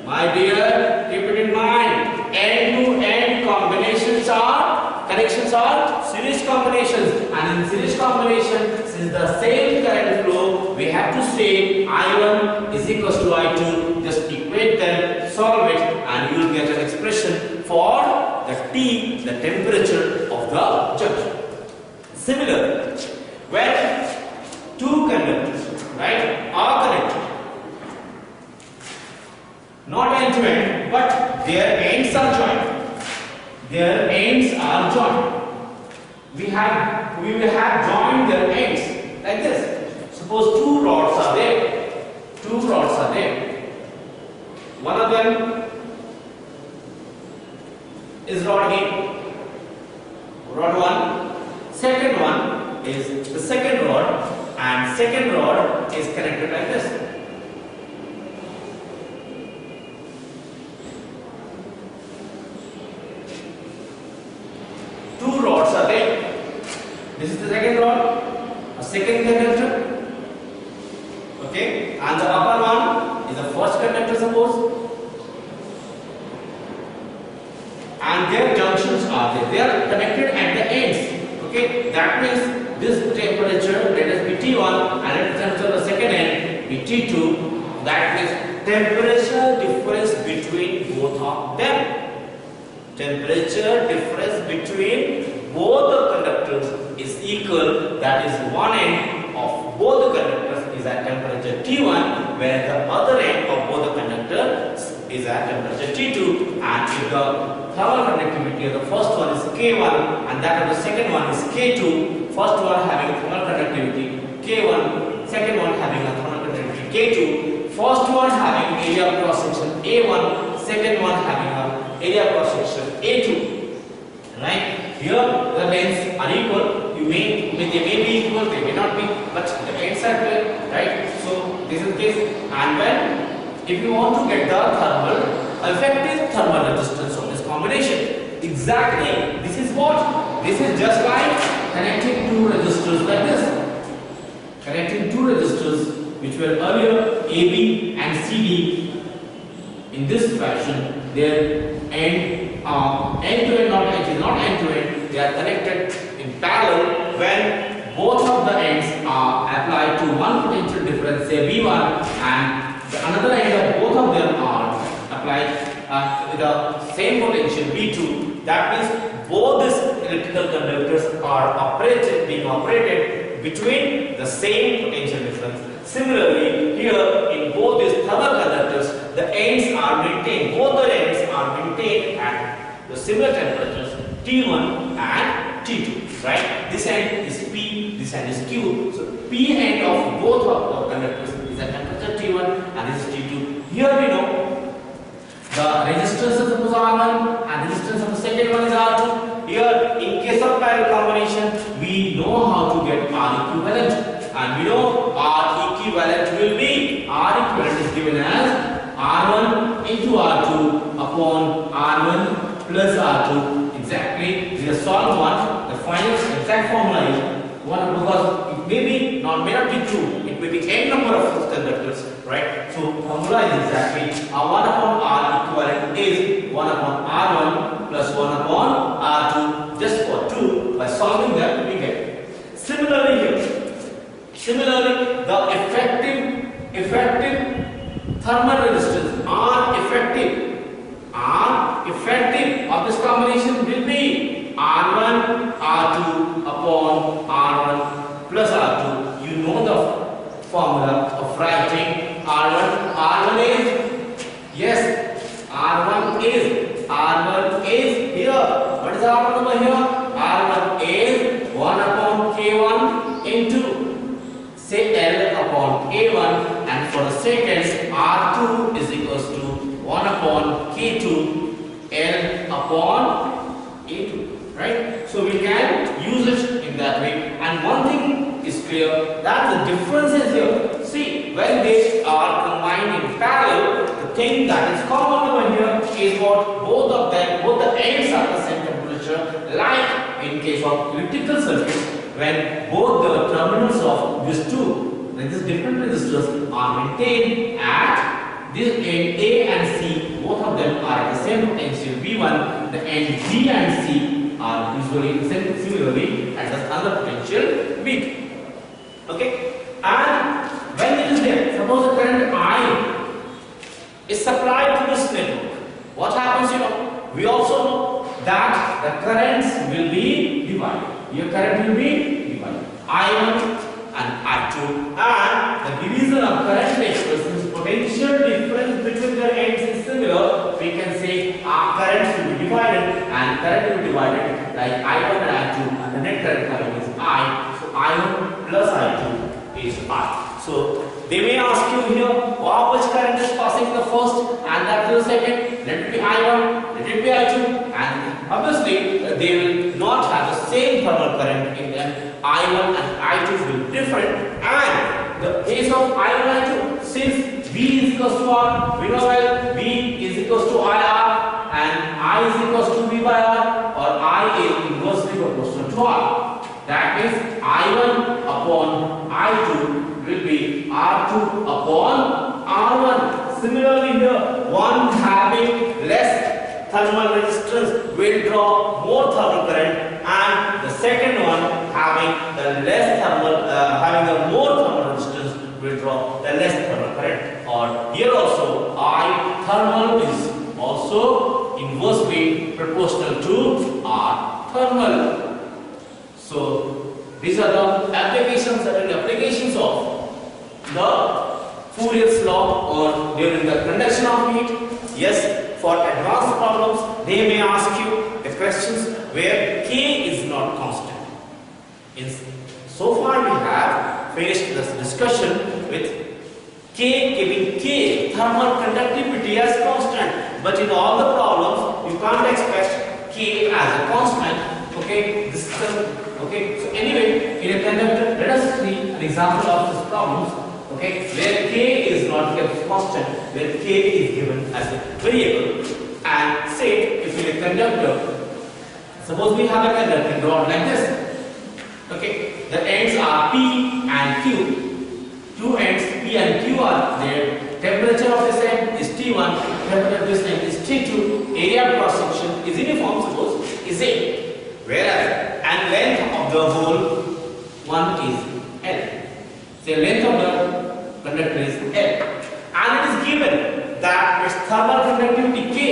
my dear, keep it in mind, end-to-end connections are series combinations, and in series combination, since the same current flow, we have to say I1 is equals to I2, just equate them, solve it, and you will get an expression for the T, the temperature of the junction. Similar, when two conductors, right, are connected, not end to end, but their ends are joined. Their ends are joined. We will have joined their ends like this. Suppose two rods are there. One of them is rod A. Rod 1. Second one is the second rod, and second rod is connected like this. Two rods are there. This is the second rod, a second conductor. Okay, and the upper one is the first conductor, suppose. And their junctions are there. They are connected at the ends. Okay, that means this temperature, let us be T1, and let us consider the second end be T2. That means temperature difference between both of them. Temperature difference between both the conductors is equal, that is one end of both the conductors is at temperature T1, where the other end of both the conductors is at temperature T2, and if the thermal conductivity of the first one is K1 and that of the second one is K2, first one having thermal conductivity K1, second one having a thermal conductivity K2, first one having area cross section A1, second one having a area cross section A2. Right? Here the lengths are equal. They may be equal, they may not be, but the ends are clear, right? So this is the case. And when if you want to get the effective thermal resistance of this combination, exactly this is what? This is just like connecting two resistors like this. Connecting two resistors which were earlier AB and CD in this fashion. Their end to end, not end to end. They are connected in parallel when both of the ends are applied to one potential difference, say V1, and the another end of both of them are applied with the same potential V2. That means both these electrical conductors are being operated between the same potential difference. Similarly, here in both these thermal conductors, the ends are maintained, both the ends are maintained at the similar temperatures T1 and T2, right? This end is P, this end is Q. So P end of both of the conductors is at temperature T1 and this is T2. Here we know the resistance of the R1 and resistance of the second one is R2. Here in case of parallel combination, we know how to get R equivalent, and we know R equivalent will be, R equivalent is given as R1 into R2 upon R1 plus R2. Exactly, we have solved one. The final exact formula is one, because it may not be true. It may be n number of conductors, right? So formula is exactly 1 upon R equivalent is 1 upon R1 plus 1 upon R2 just for 2. By solving that we get. Similarly here, the effective thermal resistance R effective of this combination will be R1 R2 upon R1 plus R2. You know the formula of writing R1 is, yes, R1 is here. What is R1 over here? R1 is 1 upon K1 into, say, L upon A1, and for the seconds R2 is equals to 1 upon K2 L upon A2, right? So we can use it in that way. And one thing is clear, that the difference is here. See, when they are combined in parallel, the thing that is common over here is what? Both of them, both the ends are the same temperature, like in case of elliptical circuits, when both the terminals of these two, like these different resistors, are maintained at this end A and C, both of them are at the same potential V1. The end B and C are usually similarly at the other potential V2. Okay, and when it is there, suppose the current I is supplied to this network. What happens? We also know that the currents will be divided. Your current will be divided. I1 and I2, and the division of current expresses potential difference between their ends is similar. We can say our currents will be divided, and current will be divided like I1 and I2, and the net current coming is I. So I1 plus I2 is I. So they may ask you here, how much current is passing the first and that to the second? Let it be I1, let it be I2, and obviously they will not have the same thermal current in them. I1 and I2 will be different, and the case of I1 and I2, since V is equals to R, we know well V is equals to IR and I is equals to V by R, or I is inversely proportional to R. That means I1 upon I2 will be R2 upon R1. Similarly here, one having less thermal resistance will draw more thermal current, and the second one having the more thermal resistance will draw the less thermal current. Or here also I thermal is also inversely proportional to R thermal. So these are the applications of the Fourier's law or during the conduction of heat. Yes, for advanced problems they may ask you the questions where K is not constant. So far we have finished this discussion with K giving K thermal conductivity as constant, but in all the problems you can't expect K as a constant. Okay, this is okay. So anyway, in a conductor, let us see an example of this problems. Okay, where K is not kept constant, where K is given as a variable, and say if in a conductor, suppose we have a conducting rod like this. Okay, the ends are P and Q. Two ends P and Q are there. Temperature of this end is T1, temperature of this end is T2. Area of cross section is uniform, suppose is A. Whereas and length of the whole one is L. Say length of the conductor is L, and it is given that its thermal conductivity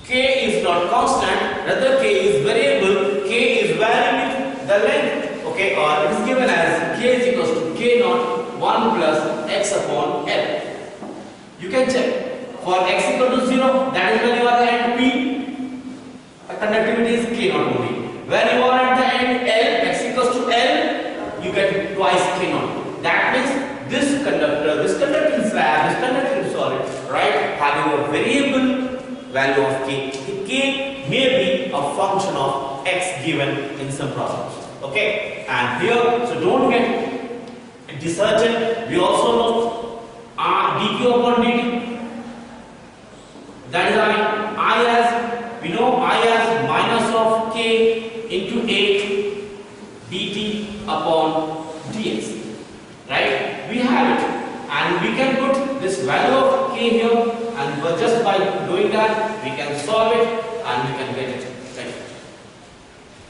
K is not constant, rather K is variable. K is varying with the length. Okay, or it is given as K is equals to K naught 1 plus X upon L. You can check for X equal to 0, that is when you are at P, conductivity is K naught only. When you are at the end L, X equals to L, you get twice K naught. That means this conducting slab, this conducting solid, right, having a variable value of K. The K may be a function of X given in some problems. Okay, and here, so don't get disheartened. We also know dq upon dt. That is I as, we know I as minus of K into A dt upon dx. Right? We have it, and we can put this value of K here, and just by doing that, we can solve it and we can get it. Right?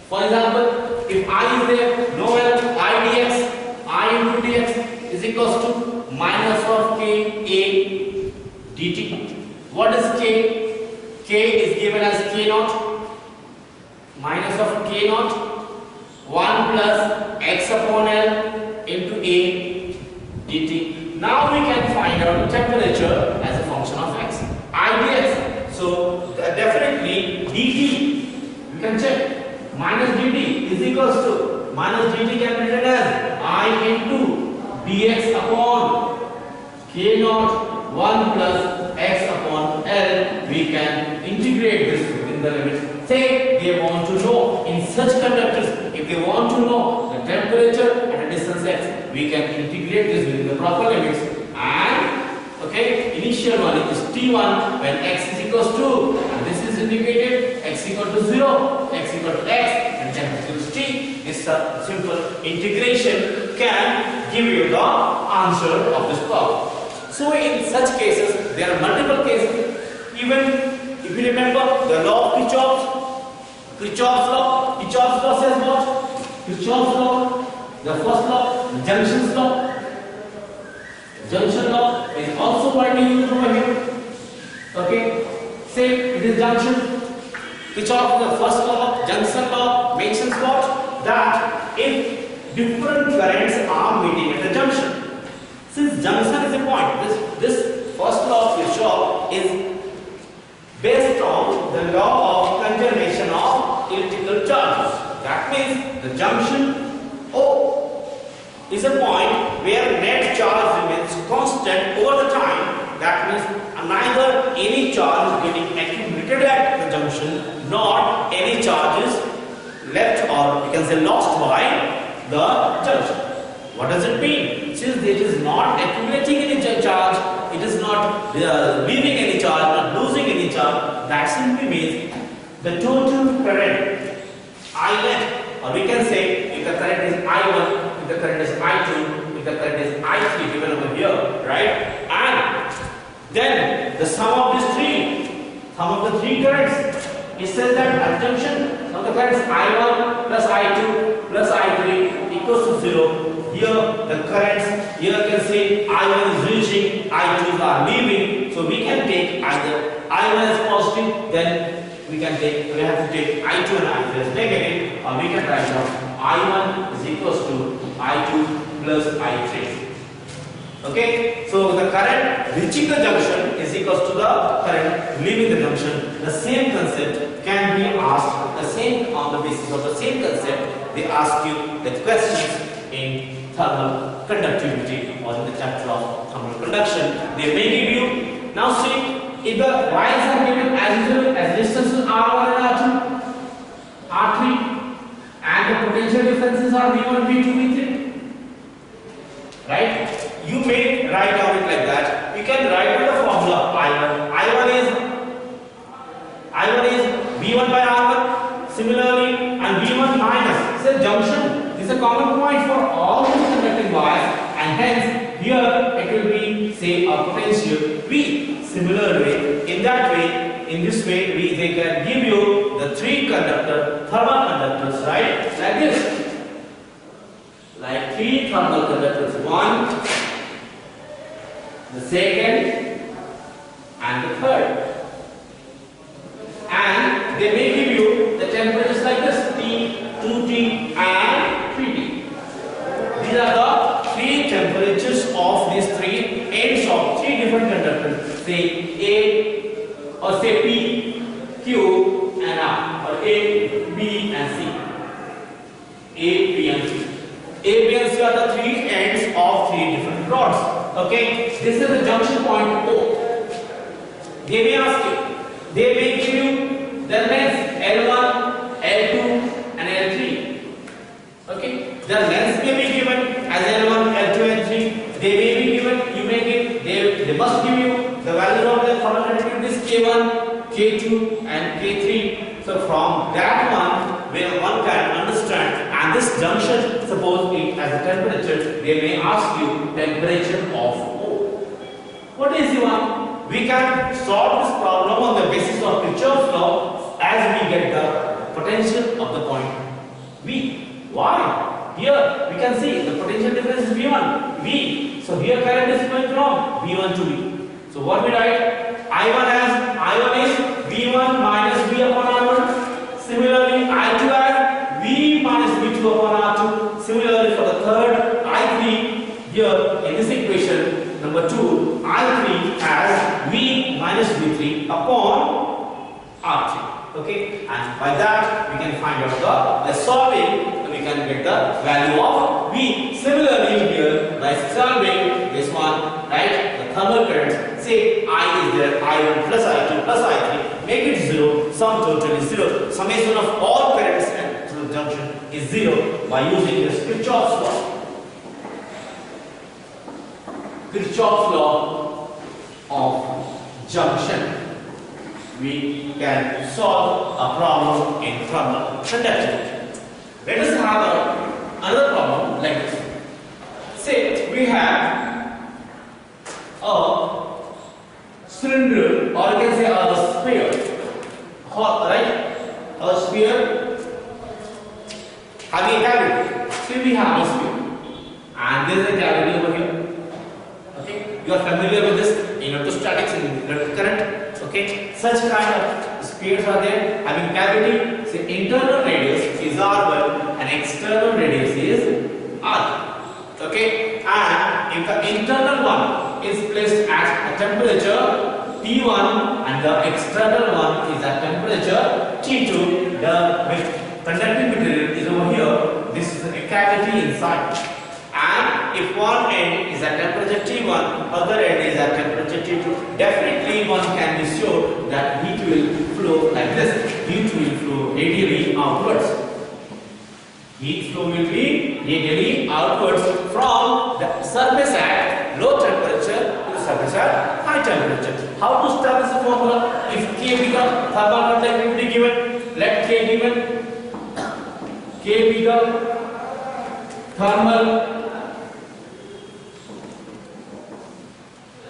For example, if I is there, know well I dx, I into dx is equals to minus of K A dt. What is K? K is given as K naught minus of K naught 1 plus X upon L into A dt. Now we can find out temperature as a function of X. I dx. So definitely dt, you can check. Minus dt is equals to, minus dt can be written as I into dx upon K naught 1 plus X upon L. We can integrate this within the limits. Say they want to know in such conductors, if they want to know the temperature at a distance X, we can integrate this within the proper limits. And okay, initial one is T1 when X is equals to, and this is indicated X equal to 0, X equal to X, and temperature is T. This simple integration can give you the answer of this problem. So in such cases, there are multiple cases. Even if you remember the law of Kirchhoff's law says what? Kirchhoff's law, the first law, Junction's law. Junction law is also widely used over here. Okay, say it is junction. Kirchhoff, the first law, junction law mentions what? That if different currents are meeting at the junction. Since junction is a point, this first law of Kirchhoff is based on the law of conservation of electrical charges. That means the junction O is a point where net charge remains constant over the time. That means neither any charge is getting accumulated at the junction nor any charge is left, or you can say lost by the junction. What does it mean? Since it is not accumulating any charge, it is not leaving any charge, not losing any charge, that simply means the total current I net, or we can say if the current is I1, if the current is I2, if the current is I3 given over here, right? And then the sum of the three currents, it says that at junction of the currents I1 plus I2 plus I3 equals to 0. Here the currents, here you can say I1 is reaching, I2s are leaving. So we can take either I1 as positive, then we have to take I2 and I3 as negative, or we can write down I1 is equals to I2 plus I3. Okay, so the current reaching the junction is equals to the current leaving the junction. The same concept can be asked, on the basis of the same concept, they ask you the questions in thermal conductivity or in the chapter of thermal conduction. They may give you. Now see, if the wires are given as usual as distances R1 and R2, R3, and the potential differences are V1, V2, V3, right? You may write down it like that. You can write down the formula I1. I1 is V1 by R1. Similarly, and V1 minus. It's a junction. This is a common point for all these conducting wires, and hence here it will be say a potential V. Similarly, in that way, in this way, they can give you the three thermal conductors, right? Like this. Like three thermal conductors. One, the second, and the third. And they may give you the temperatures like this: T, 2T, and 3T. These are the three temperatures of these three ends of three different conductors. Say A, or say P, Q, and R, or A, B, and C. A, B, and C. A, B, and C are the three ends of three different rods. Okay, this is the junction point O. They may ask you, they may give you the lengths L1, L2, and L3. Okay, the lengths may be given as L1, L2, and 3. They may be given, you may give, they must give you the value of the thermal conductivity, this K1, K2, and K3. So from that one, where one can understand, and this junction, suppose it as a temperature, they may ask you temperature of O. What is the one? We can solve this problem on the basis of Kirchhoff's law as we get the potential of the point V. Why? Here we can see the potential difference is V1, V. So here current is going from V1 to V. So what we write? I1 is V1 minus V upon R1. Similarly, I2 as V minus V2 upon R2. Similarly, for the third, I3 here in this equation number 2, I3 as V minus V3 upon R3. Okay, and by that we can find out by solving we can get the value of V. Similarly here by solving this one, right, the thermal currents, say I is there, I1 plus I2 plus I3, make it 0, sum total is 0, summation of all currents at the junction is 0 by using this Kirchhoff's law. Kirchhoff's law of junction. We can solve a problem in thermal conductivity. Let us have another problem like this. Say we have a cylinder, or you can say a sphere, right? A sphere having a cavity. Say we have a sphere, and there is a cavity over here. Okay, you are familiar with this in electrostatics and electric current. Okay, such kind of spheres are there having cavity. Say internal radius is R1 and external radius is R2. Okay, and if the internal one is placed at a temperature T1 and the external one is at temperature T2, the conducting material is over here. This is a cavity inside. And if one end is at temperature T1, other end is at temperature T2, definitely one can be sure that heat will flow like this. Heat will flow radially outwards. Heat flow will be radially outwards from the surface at low temperature to the surface at high temperature. How to establish the formula? If K be the thermal conductivity given, let K given, K be the thermal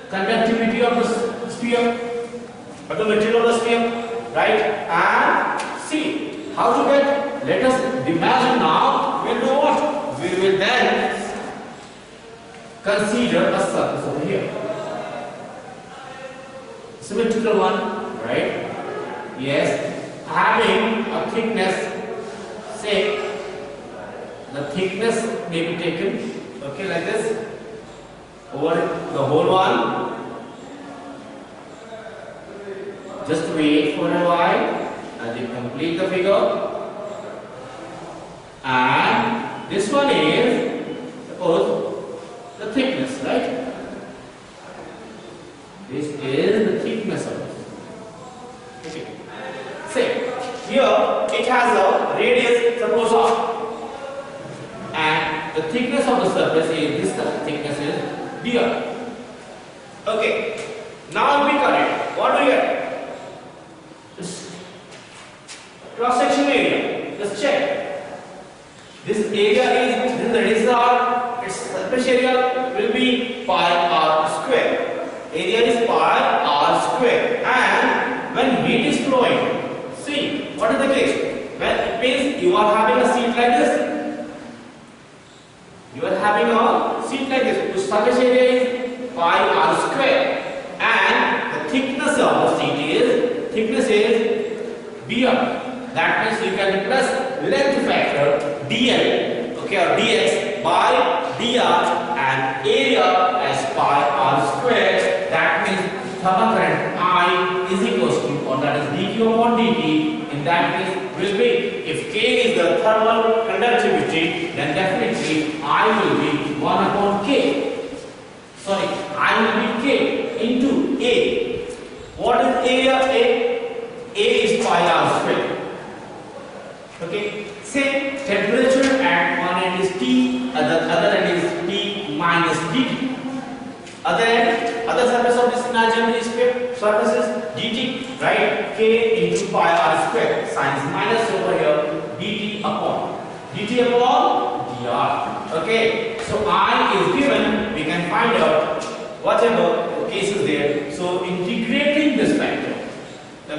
conductivity of the sphere, of the material of the sphere, right? And see how to get. Let us imagine now. We will do what? We will then consider a surface over here, symmetrical one, right? Yes, having a thickness. Say the thickness may be taken. Okay, like this. Over the whole one. Just wait for a while as you complete the figure. And this one is, suppose suppose the thickness, right? This is the thickness of this. Okay. Say, here it has a radius, suppose r, and the thickness of the surface is this thickness is dr. Okay. Now we cut it. What do you get? Just cross section area. Just check. This area is the radius r. Its surface area will be pi r square. Area is pi r square, and when heat is flowing, see what is the case? When it means you are having a seat like this. You are having a seat like this. The surface area is pi r square, and the thickness of the seat is dr. That means you can replace length factor dl, okay, or dx by dr, and area as pi r square. That means thermal current I is equals to, or that is dq upon dt. In that case will be, if K is the thermal conductivity, then definitely I will be 1 upon K. Sorry, I will be K into A. What is area A? A is pi r square. Okay, say temperature at one end is T, at the other end is T minus dt. Other surface of this imaginary surface is dt, right? K into pi r square. Sign is minus over here. dt upon dr. Okay, so I is given. We can find out whatever case is there. So integrating this factor,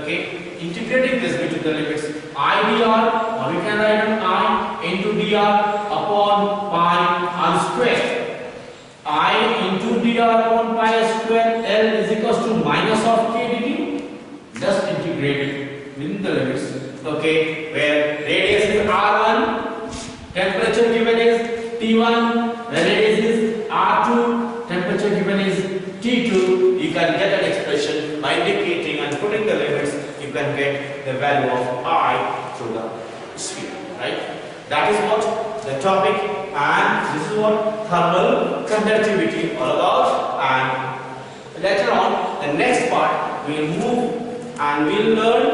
okay, integrating this between the limits I dr, or we can write I into dr upon pi r square. I into dr upon pi square L is equals to minus of k dt. Just integrate it within the limits. Okay, where radius is r1, temperature given is T1, the radius is r2, temperature given is T2. You can get an expression by indicating and putting the limits. You can get the value of I through the sphere, right? That is what the topic, and this is what thermal conductivity all about. And later on, the next part, we will move and we will learn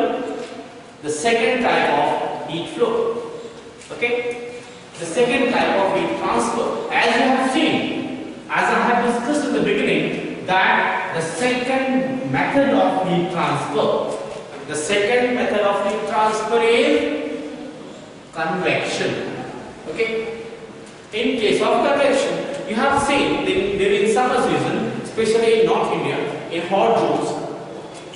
the second type of heat flow. Okay, the second type of heat transfer. As you have seen, as I have discussed in the beginning, that the second method of heat transfer. The second method of heat transfer is convection. Okay, in case of convection, you have seen during summer season, especially in North India, in hot zones,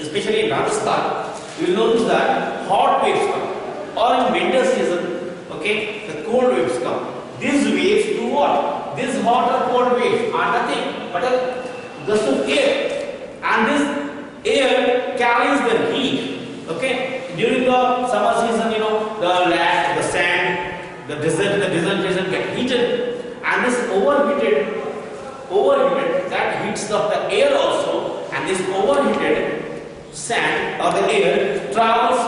especially in Rajasthan, you will notice that hot waves come, or in winter season, okay, the cold waves come. These waves do what? These hot or cold waves are nothing but a gust of air, and this air carries the heat. Okay, during the summer season, you know, the land, the sand, the desert region get heated, and this overheated that heats up the air also, and this overheated sand or the air travels.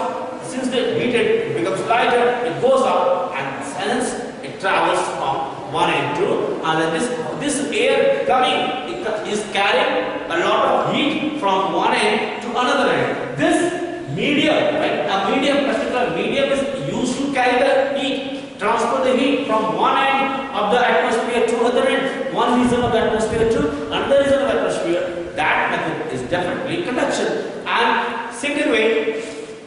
Since the heated becomes lighter, it goes up, and since it travels from one end to another. This air coming is carrying a lot of heat from one end to another end. This medium, right? A medium, particular medium is used to carry the heat, transfer the heat from one end of the atmosphere to other end, one region of the atmosphere to another region of the atmosphere. That method is definitely conduction. And second way,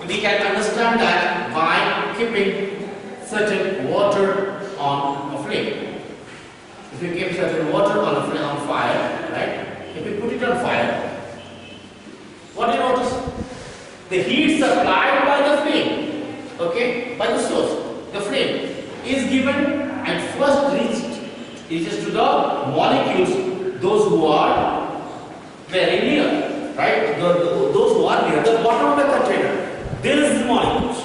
we can understand that by keeping certain water on a flame. If you keep certain water on a flame, on fire, right? If you put it on fire, what do you notice? The heat supplied by the flame, okay, by the source, the flame is given at first reaches to the molecules, those who are very near, right? Those who are near the bottom of the container. These molecules,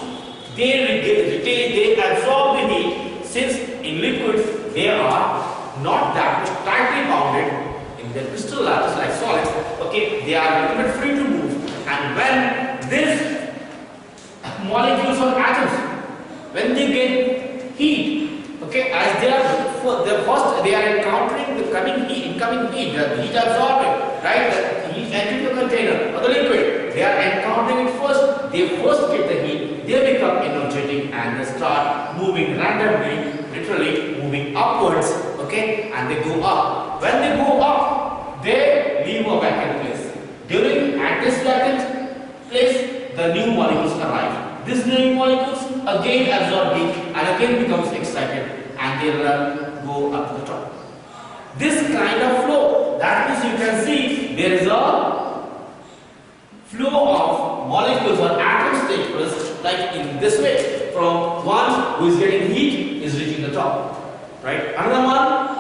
they absorb the heat. Since in liquids they are not that much tightly bounded in their crystal lattice like solids. Okay, they are a little bit free to move, and when these molecules or atoms, when they get heat, okay, as they are first they are encountering the incoming heat, the heat absorbing, right? The heat entering the container or the liquid. They are encountering it first. They first get the heat. They become energetic and they start moving randomly, literally moving upwards. Okay, and they go up. When they go up, they leave a vacant place. At this vacant place, the new molecules arrive. These new molecules again absorb heat and again becomes excited and they go up to the top. This kind of flow, that means you can see there is a flow of molecules or atoms take place like in this way. From one who is getting heat is reaching the top, right? Another one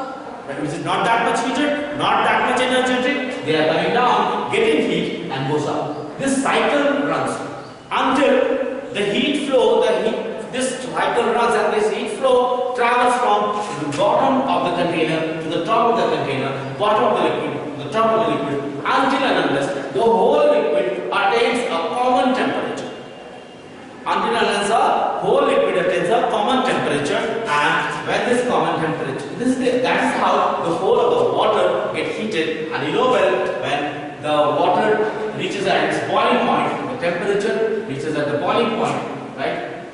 which is not that much heated, not that much energetic, they are coming down, getting heat and goes up. This cycle runs until the heat flow, this cycle runs and this heat flow travels from the bottom of the container to the top of the container, bottom of the liquid, to the top of the liquid, until and unless the whole liquid attains a common temperature. Until and unless the whole liquid attains a common temperature, and when this common temperature, that is how the whole of the water gets heated. And you know well, when the water reaches at its boiling point, the temperature reaches at the boiling point, right?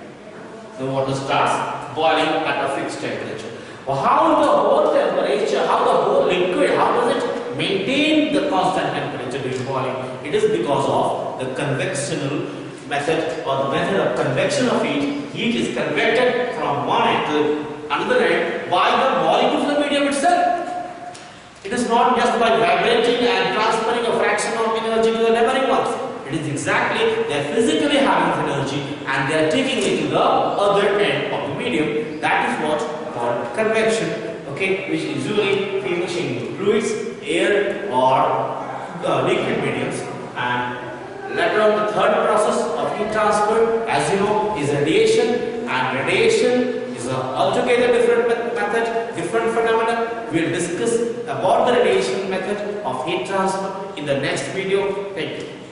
The water starts boiling at a fixed temperature. Well, how the whole temperature, how the whole liquid, how does it maintain the constant temperature during boiling? It is because of the convectional method or the method of convection of heat. Heat is convected from one end to another end by the molecules of the medium itself. It is not just by vibrating and transferring a fraction of energy to the neighboring ones. It is exactly, they are physically having energy and they are taking it to the other end of the medium. That is what called convection, okay, which is usually famous in fluids, air or liquid mediums. And later on, the third process of heat transfer, as you know, is radiation, and radiation is an altogether different method, different phenomena. We will discuss about the radiation method of heat transfer in the next video. Thank you.